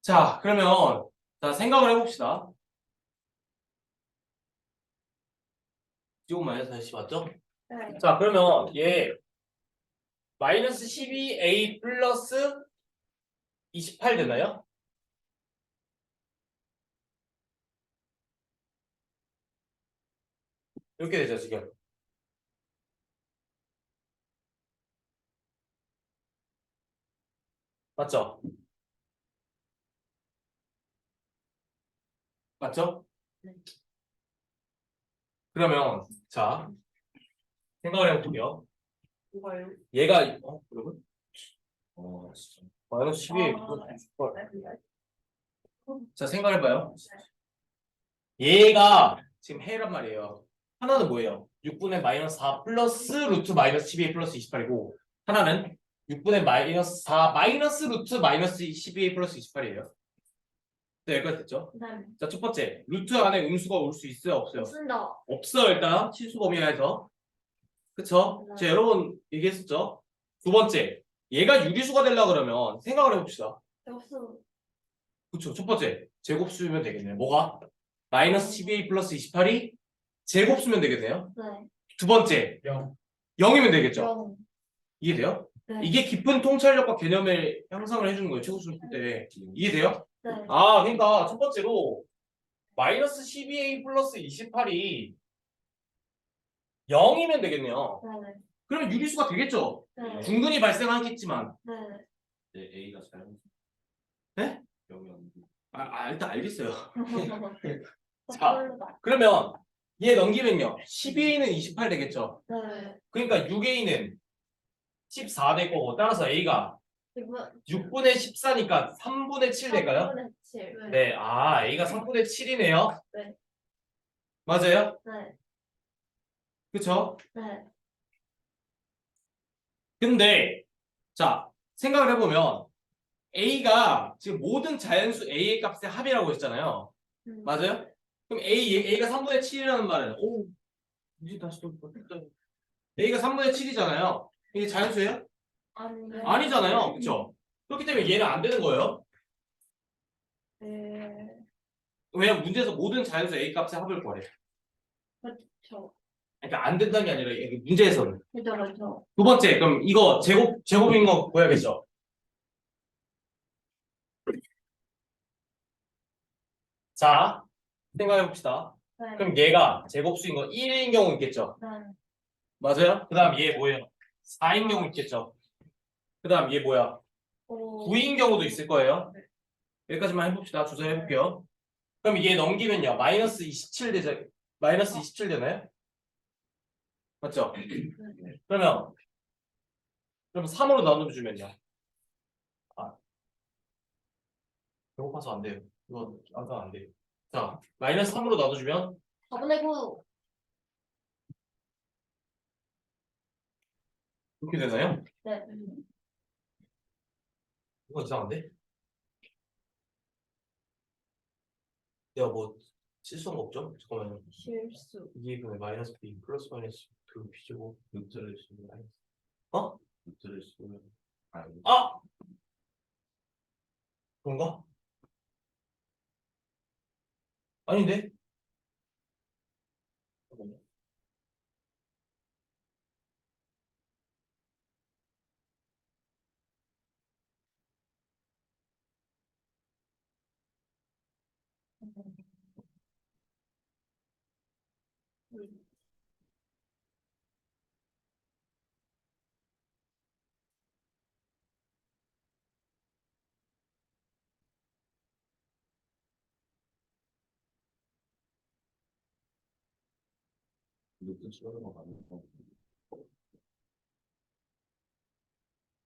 Speaker 1: 자, 그러면 자 생각을 해봅시다. 제곱 마이너스 40 맞죠?
Speaker 2: 네.
Speaker 1: 자, 그러면 얘 마이너스 12a 플러스 28 되나요? 이렇게 되죠, 지금. 맞죠? 맞죠?
Speaker 2: 네.
Speaker 1: 그러면 자 생각을 해볼게요.
Speaker 2: 뭐가요?
Speaker 1: 얘가 여러분? 진짜. 마이너스 12a
Speaker 2: 아,
Speaker 1: 플러스 28. 자, 생각해봐요. 얘가 지금 해란 말이에요. 하나는 뭐예요? 6분의 마이너스 4 플러스 루트 마이너스 12a 플러스 28이고 하나는 6분의 마이너스 4 마이너스 루트 마이너스 12a 플러스 28이에요. 네, 여기까지 됐죠?
Speaker 2: 네.
Speaker 1: 자, 첫 번째. 루트 안에 음수가 올 수 있어요? 없어요?
Speaker 2: 없습니다.
Speaker 1: 없어요, 일단. 치수 범위 하에서. 그쵸?
Speaker 2: 네.
Speaker 1: 제가 여러 번 얘기했었죠? 두 번째. 얘가 유리수가 되려고 그러면 생각을 해봅시다.
Speaker 2: 없어.
Speaker 1: 그쵸? 첫 번째. 제곱수면 되겠네요. 뭐가? 마이너스 12a 플러스 28이 제곱수면 되겠네요.
Speaker 2: 네.
Speaker 1: 두 번째. 0이면 되겠죠?
Speaker 2: 0.
Speaker 1: 이해돼요?
Speaker 2: 네.
Speaker 1: 이게 깊은 통찰력과 개념을 형성을 해주는 거예요. 최고수를 풀 때. 이해돼요?
Speaker 2: 네.
Speaker 1: 그러니까 첫 번째로 마이너스 12a 플러스 28이 0이면 되겠네요.
Speaker 2: 네.
Speaker 1: 그러면 유리수가 되겠죠?
Speaker 2: 네.
Speaker 1: 중근이 발생하겠지만.
Speaker 2: 네.
Speaker 3: A가 잘못.
Speaker 1: 네?
Speaker 3: 영이 안 돼.
Speaker 1: 일단 알겠어요. 자.
Speaker 2: 자.
Speaker 1: 그러면 얘 넘기면요. 12a는 28 되겠죠?
Speaker 2: 네.
Speaker 1: 그러니까 6a는 14 될 거고 따라서 a가 6분의 14니까 3분의 7 될까요?
Speaker 2: 3분의 7.
Speaker 1: 네, a가 3분의 7이네요.
Speaker 2: 네.
Speaker 1: 맞아요?
Speaker 2: 네.
Speaker 1: 그쵸?
Speaker 2: 네.
Speaker 1: 근데 자 생각을 해보면 a가 지금 모든 자연수 a의 값의 합이라고 했잖아요. 맞아요? 그럼 a가 3분의 7이라는 말은 이제 다시 또 a가 3분의 7이잖아요. 이게 자연수예요?
Speaker 2: 아니요.
Speaker 1: 아니잖아요. 그쵸? 그렇기 때문에 얘는 안 되는 거예요.
Speaker 2: 네.
Speaker 1: 왜냐면 문제에서 모든 자연수 a 값의 합을 구하래.
Speaker 2: 그렇죠.
Speaker 1: 그러니까 안 된다는 게 아니라 이게 문제에서는.
Speaker 2: 그죠.
Speaker 1: 두 번째, 그럼 이거 제곱인 거 구해야겠죠? 자, 생각해 봅시다.
Speaker 2: 네.
Speaker 1: 그럼 얘가 제곱수인 거 1인 경우 있겠죠?
Speaker 2: 네.
Speaker 1: 맞아요? 그 다음 얘 뭐예요? 4인 경우 있겠죠? 그 다음 얘 뭐야? 9인 경우도 있을 거예요. 여기까지만 해봅시다. 조사해볼게요. 그럼 얘 넘기면요. 마이너스 27 되죠? 마이너스 27 되나요? 맞죠? 그럼 3으로 나눠주면요. 배고파서 안 돼요. 이거 항상 안 돼요. 자, 마이너스 3으로 나눠주면
Speaker 2: 4분의 9.
Speaker 1: 이렇게 되나요?
Speaker 2: 네.
Speaker 1: 이거 이상한데? 내가 뭐 실수한 거 없죠? 잠깐만요.
Speaker 2: 실수.
Speaker 1: 2분의 마이너스 b 플러스 마이너스 2 b제곱
Speaker 3: 루트를 쓰면
Speaker 1: 어?
Speaker 3: 루트를 쓰면
Speaker 1: 아! 그런가? 아닌데? 잠깐만요.
Speaker 3: 루트 치우는 거 맞나?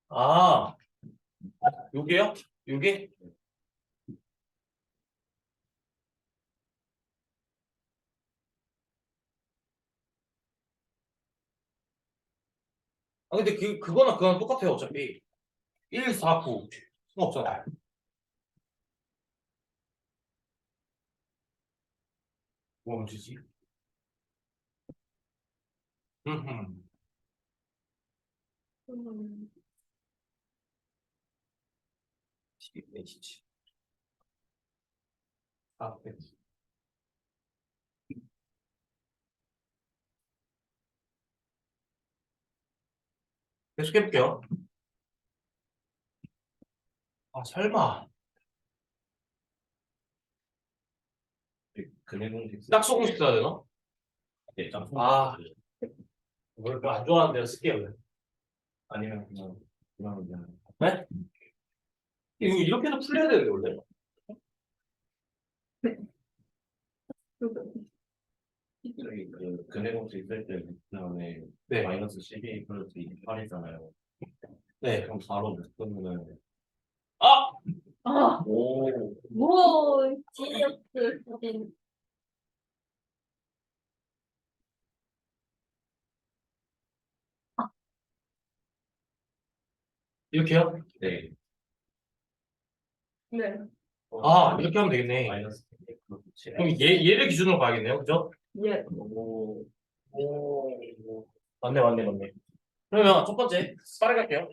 Speaker 1: 아, 요게요? 요게? 아, 근데 그거나 그거랑 똑같아요, 어차피. 1, 4, 9. 상관없잖아. 뭐가 문제지? 음, 12분의 27. 아, 네. 계속 해볼게요. 아, 설마.
Speaker 3: 금액은
Speaker 1: 짝수 공식 써야 되나?
Speaker 3: 네, 짬
Speaker 1: 아. 이걸 별로 안 좋아하는데 쓸게요. 그냥.
Speaker 3: 아니면 그냥
Speaker 1: 네? 이거 이렇게도 풀려야 되는데, 원래.
Speaker 3: 저기 그 금액공식 있을 때 그다음에
Speaker 1: 네.
Speaker 3: 마이너스 12 플러스 28이잖아요.
Speaker 1: 네.
Speaker 3: 그럼 바로 묶으면은
Speaker 1: 아!
Speaker 2: 아,
Speaker 3: 오
Speaker 2: 뭐, 지역들, 어딘.
Speaker 1: 이렇게요?
Speaker 3: 네.
Speaker 4: 네.
Speaker 1: 아, 이렇게 하면 되겠네.
Speaker 3: 마이너스 12 플러스 7.
Speaker 1: 그럼 얘를 기준으로 봐야겠네요. 그죠?
Speaker 4: 예.
Speaker 3: 오
Speaker 1: 오. 맞네. 그러면 첫 번째, 빠르게 할게요.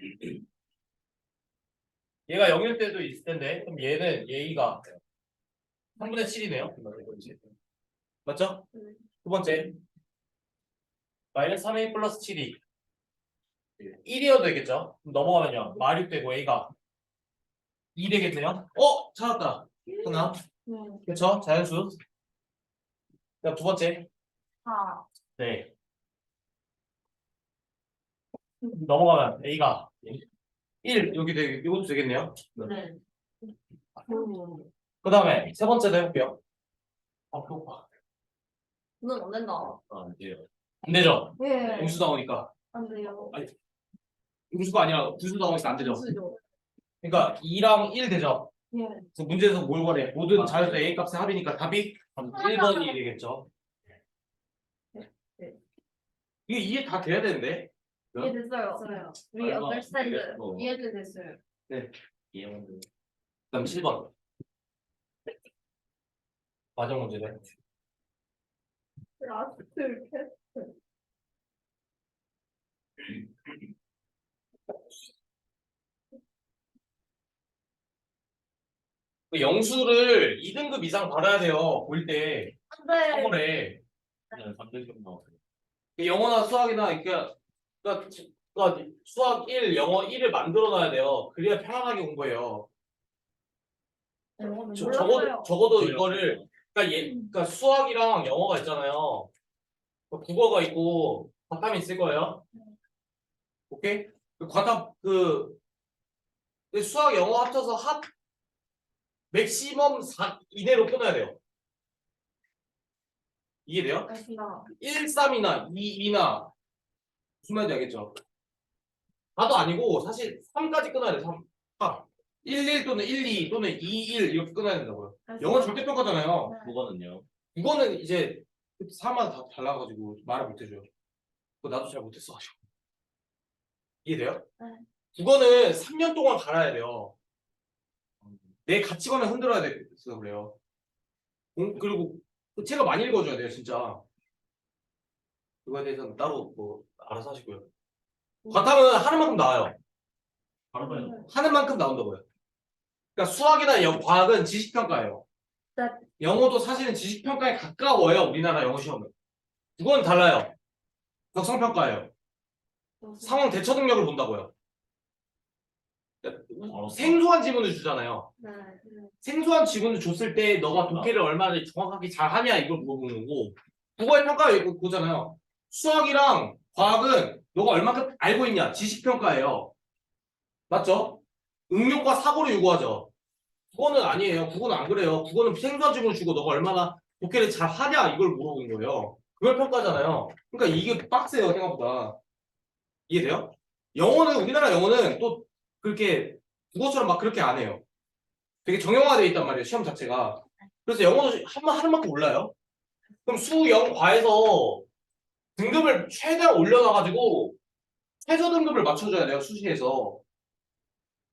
Speaker 1: 얘가 0일 때도 있을 텐데, 그럼 얘는 얘가 3분의 7이네요. 맞죠? 두 번째, 마이너스 3a 플러스 7이 1이어도 되겠죠? 그럼 넘어가면요. 마륙 되고 a가 2 되겠네요. 찾았다. 하나. 그렇죠? 자연수. 그다음 두 번째.
Speaker 2: 아,
Speaker 1: 네. 넘어가면 a가 1 여기 이것도 되겠네요.
Speaker 2: 네.
Speaker 1: 그 다음에 세 번째도 해볼게요. 배고파.
Speaker 2: 눈 안 된다.
Speaker 3: 아 이제요.
Speaker 1: 안 되죠?
Speaker 2: 예.
Speaker 1: 음수 나오니까.
Speaker 2: 안 돼요.
Speaker 1: 음수가 아니라 분수 나오니까 안 되죠.
Speaker 2: 수죠.
Speaker 1: 그러니까 2랑 1 되죠.
Speaker 2: 예.
Speaker 1: 그래서 문제에서 뭘 구하래? 모든 자연수 a 값의 합이니까 답이 1번이 되겠죠.
Speaker 2: 네.
Speaker 1: 이게 이해 다 돼야 되는데.
Speaker 2: 이해됐어요. We
Speaker 3: 얼마
Speaker 2: understand.
Speaker 3: 이해됐어.
Speaker 2: 이해도 됐어요.
Speaker 3: 이해만
Speaker 1: 그다음 7번. 마지막 문제네.
Speaker 4: 라스트 캐스트.
Speaker 1: 그 영수를 2등급 이상 받아야 돼요. 볼 때.
Speaker 2: 네.
Speaker 1: 3월에.
Speaker 3: 그냥 3등급 나왔어요.
Speaker 1: 영어나 수학이나 그러니까 수학 1, 영어 1을 만들어 놔야 돼요. 그래야 편안하게 공부해요. 적어도 이거를 그러니까 수학이랑 영어가 있잖아요. 국어가 있고 과탐이 있을 거예요. 오케이? 과탐 수학 영어 합쳐서 맥시멈 4 이내로 끊어야 돼요. 이해돼요?
Speaker 2: 알겠습니다.
Speaker 1: 1, 3이나 2, 2나 무슨 말인지 알겠죠? 4도 아니고 사실 3까지 끊어야 돼. 3. 1, 1 또는 1, 2 또는 2, 1 이렇게 끊어야 된다고요. 영어 절대평가잖아요.
Speaker 3: 국어는요.
Speaker 1: 이거는 이제 사람마다 다 달라가지고 말을 못해줘요. 그거 나도 잘 못했어가지고. 이해돼요?
Speaker 2: 네.
Speaker 1: 국어는 3년 동안 갈아야 돼요. 내 가치관을 흔들어야 돼서 그래요. 그리고 책을 많이 읽어줘야 돼요, 진짜. 그거에 대해서는 따로 뭐 알아서 하시고요. 과탐은 하는 만큼 나와요.
Speaker 3: 바로 봐요.
Speaker 1: 하는 만큼 나온다고요. 그러니까 수학이나 과학은 지식평가예요.
Speaker 2: 네.
Speaker 1: 영어도 사실은 지식평가에 가까워요. 우리나라 영어 시험은. 그건 달라요. 적성평가예요. 상황 대처 능력을 본다고요. 생소한 지문을 주잖아요.
Speaker 2: 네.
Speaker 1: 생소한 지문을 줬을 때 너가 독해를 얼마나 정확하게 잘하냐 이걸 물어보는 거고 국어의 평가 이거 보잖아요. 수학이랑 과학은 너가 얼마큼 알고 있냐? 지식평가예요. 맞죠? 응용과 사고를 요구하죠. 국어는 아니에요. 국어는 안 그래요. 국어는 생소한 질문을 주고 너가 얼마나 독해를 잘 하냐 이걸 물어보는 거예요. 그걸 평가잖아요. 그러니까 이게 빡세요 생각보다. 이해돼요? 영어는 우리나라 영어는 또 그렇게 국어처럼 막 그렇게 안 해요. 되게 정형화되어 있단 말이에요. 시험 자체가. 그래서 영어도 하는 만큼 몰라요. 그럼 수, 영, 과에서 등급을 최대한 올려놔가지고 최저 등급을 맞춰줘야 돼요. 수시에서.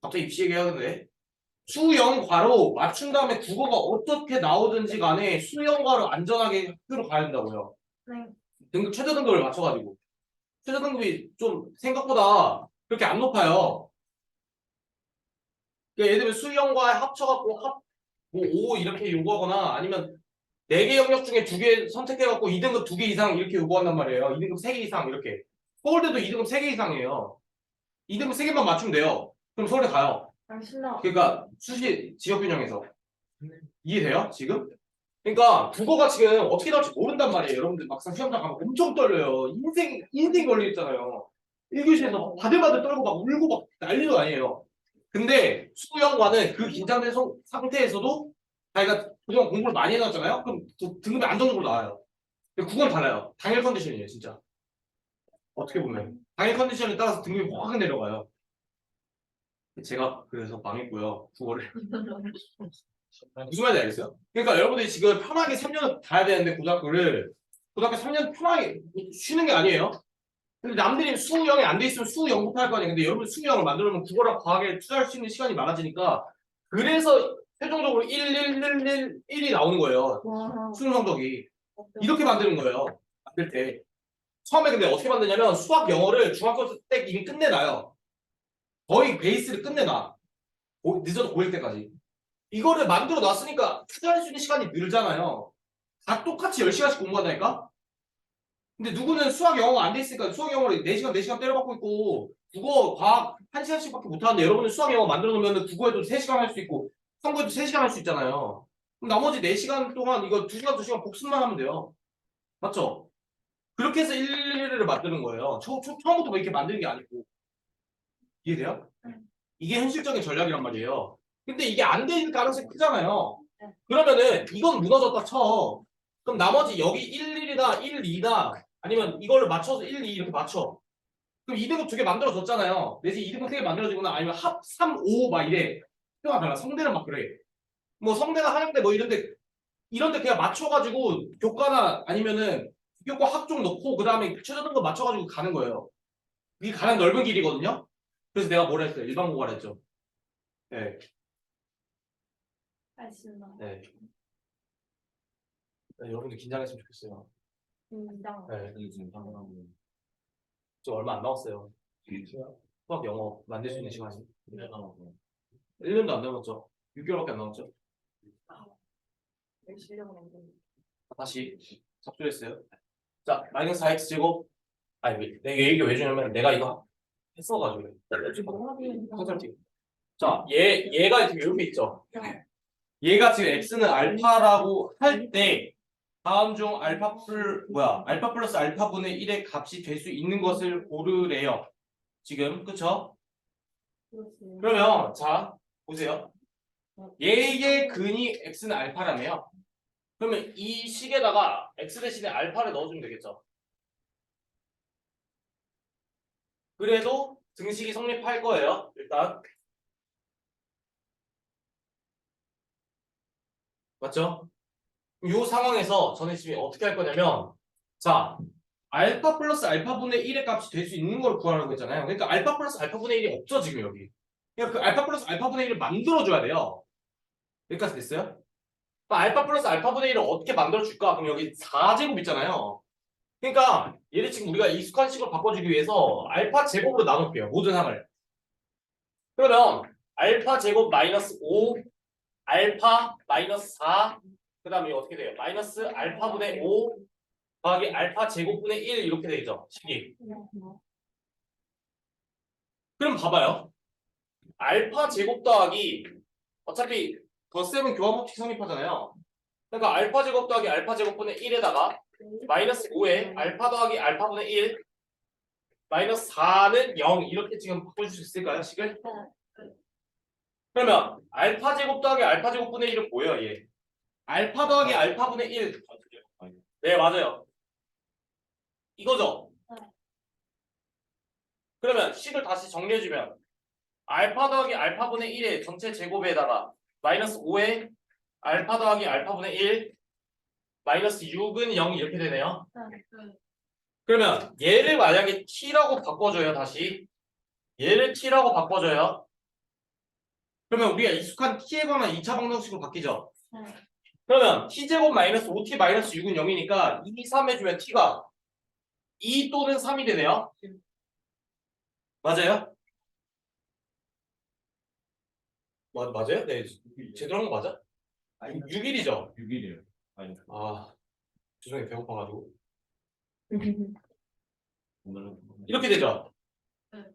Speaker 1: 갑자기 입시 얘기하는데. 수, 영, 과로 맞춘 다음에 국어가 어떻게 나오든지 간에 수, 영, 과로 안전하게 학교로 가야 된다고요.
Speaker 2: 네.
Speaker 1: 등급, 최저 등급을 맞춰가지고. 최저 등급이 좀 생각보다 그렇게 안 높아요. 그러니까 예를 들면 수, 영, 과에 합쳐갖고 뭐 5 이렇게 요구하거나 아니면 4개 영역 중에 2개 선택해갖고 2등급 2개 이상 이렇게 요구한단 말이에요. 2등급 3개 이상 이렇게. 서울대도 2등급 3개 이상이에요. 2등급 3개만 맞추면 돼요. 그럼 서울대 가요.
Speaker 2: 알겠습니다.
Speaker 1: 그러니까 수시 지역균형에서. 이해돼요? 지금? 그러니까 국어가 지금 어떻게 나올지 모른단 말이에요. 여러분들 막상 시험장 가면 엄청 떨려요. 인생 걸리잖아요. 1교시에서 막 바들바들 떨고 막 울고 막 난리도 아니에요. 근데 수영과는 그 긴장된 상태에서도 자기가 그동안 공부를 많이 해놨잖아요. 그럼 등급이 안정적으로 나와요. 근데 국어는 달라요. 당일 컨디션이에요, 진짜. 어떻게 보면. 당일 컨디션에 따라서 등급이 확 내려가요. 제가 그래서 망했고요. 국어를. 무슨 말인지 알겠어요? 그러니까 여러분들이 지금 편하게 3년을 가야 되는데 고등학교 3년 편하게 쉬는 게 아니에요. 근데 남들이 수영이 안 돼 있으면 수영부터 할 거 아니에요. 근데 여러분 수영을 만들어 놓으면 국어랑 과학에 투자할 수 있는 시간이 많아지니까 그래서 최종적으로 1이 나오는 거예요.
Speaker 2: 와.
Speaker 1: 수능 성적이. 이렇게 만드는 거예요. 만들 때. 처음에 근데 어떻게 만드냐면 수학 영어를 중학교 때 이미 끝내놔요. 거의 베이스를 끝내놔. 늦어도 고1 때까지. 이거를 만들어 놨으니까 투자할 수 있는 시간이 늘잖아요. 다 똑같이 10시간씩 공부한다니까? 근데 누구는 수학 영어가 안 돼 있으니까 수학 영어를 4시간, 4시간 때려박고 있고 국어, 과학 1시간씩밖에 못하는데 여러분은 수학 영어 만들어 놓으면 국어에도 3시간 할 수 있고 한국에도 3시간 할 수 있잖아요. 그럼 나머지 4시간 동안 이거 2시간, 2시간 복습만 하면 돼요. 맞죠? 그렇게 해서 1을 만드는 거예요. 처음부터 뭐 이렇게 만드는 게 아니고. 이해돼요? 이게 현실적인 전략이란 말이에요. 근데 이게 안 될 가능성이 크잖아요. 그러면은 이건 무너졌다 쳐. 그럼 나머지 여기 1, 1이다, 1, 2다 아니면 이걸로 맞춰서 1, 2 이렇게 맞춰. 그럼 2등급 2개 만들어졌잖아요. 내지 2등급 3개 만들어지거나 아니면 합 3, 5 막 이래. 표가 달라. 성대는 막 그래. 뭐 성대나 한양대 뭐 이런데 그냥 맞춰가지고 교과나 아니면은 교과 학종 넣고 그 다음에 최저등급 맞춰가지고 가는 거예요. 이게 가장 넓은 길이거든요. 그래서 내가 뭐라 했어요? 일반고가라 했죠. 네.
Speaker 2: 알겠습니다.
Speaker 1: 네. 네, 여러분들 긴장했으면 좋겠어요.
Speaker 2: 긴장.
Speaker 1: 네.
Speaker 3: 지금 상황하고
Speaker 1: 저 얼마 안 남았어요. 수학 영어 만들 수 있는 시간이. 1년도 안 남았죠. 6개월밖에 안 남았죠.
Speaker 4: 실력은 안 되는.
Speaker 1: 다시 접수했어요. 자, 마이너스 4x 제곱. 아니, 내가 얘기 왜 주냐면 내가 이거 했어가지고. 컨설팅. 자, 얘가 지금 이렇게 있죠. 얘가 지금 x는 알파라고 할 때 다음 중 알파 플러스 알파분의 1의 값이 될 수 있는 것을 고르래요. 지금 그쵸? 그러면 자 보세요. 얘의 근이 x는 알파라며요. 그러면 이 식에다가 x 대신에 알파를 넣어주면 되겠죠. 그래도 등식이 성립할 거예요. 일단 맞죠? 이 상황에서 저는 지금 어떻게 할 거냐면 자 알파 플러스 알파분의 1의 값이 될 수 있는 걸 구하라고 했잖아요. 그러니까 알파 플러스 알파분의 1이 없죠 지금 여기. 그러니까 그 알파 플러스 알파분의 1을 만들어줘야 돼요. 여기까지 됐어요? 그럼 알파 플러스 알파분의 1을 어떻게 만들어줄까? 그럼 여기 4제곱 있잖아요. 그러니까 얘를 지금 우리가 익숙한 식으로 바꿔주기 위해서 알파 제곱으로 나눌게요. 모든 항을. 그러면 알파 제곱 마이너스 5 알파 마이너스 4 그 다음에 어떻게 돼요? 마이너스 알파분의 5 더하기 알파 제곱분의 1 이렇게 되죠. 식이. 그럼 봐봐요. 알파 제곱 더하기 어차피 덧셈은 교환법칙 성립하잖아요. 그러니까 알파 제곱 더하기 알파 제곱분의 1에다가 마이너스 5에 알파 더하기 알파분의 1 마이너스 4는 0 이렇게 지금 바꿔줄 수 있을까요? 식을? 그러면 알파 제곱 더하기 알파 제곱분의 1은 뭐예요? 얘 알파 더하기 알파분의 1 네 맞아요 이거죠? 그러면 식을 다시 정리해주면 알파 더하기 알파분의 1의 전체 제곱에다가 마이너스 5에 알파 더하기 알파분의 1 마이너스 6은 0 이렇게 되네요. 그러면 얘를 만약에 t라고 바꿔줘요. 다시 얘를 t라고 바꿔줘요. 그러면 우리가 익숙한 t에 관한 2차 방정식으로 바뀌죠. 그러면 t제곱 마이너스 5t 마이너스 6은 0이니까 2, 3 해주면 t가 2 또는 3이 되네요. 맞아요? 맞아요? 네 제대로 한 거 맞아? 6일이죠.
Speaker 3: 6일이에요. 아니,
Speaker 1: 아 죄송해요 배고파가지고
Speaker 3: 오늘은
Speaker 1: 이렇게 되죠.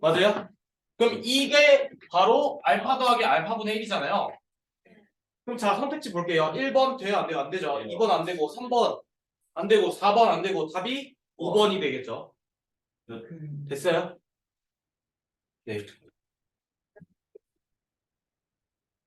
Speaker 1: 맞아요? 그럼 이게 바로 알파 더하기 알파분의 1이잖아요. 그럼 자 선택지 볼게요. 1번 돼요? 안 돼요? 안 되죠. 2번 안 되고 3번 안 되고 4번 안 되고 답이 5번이 되겠죠. 됐어요? 네.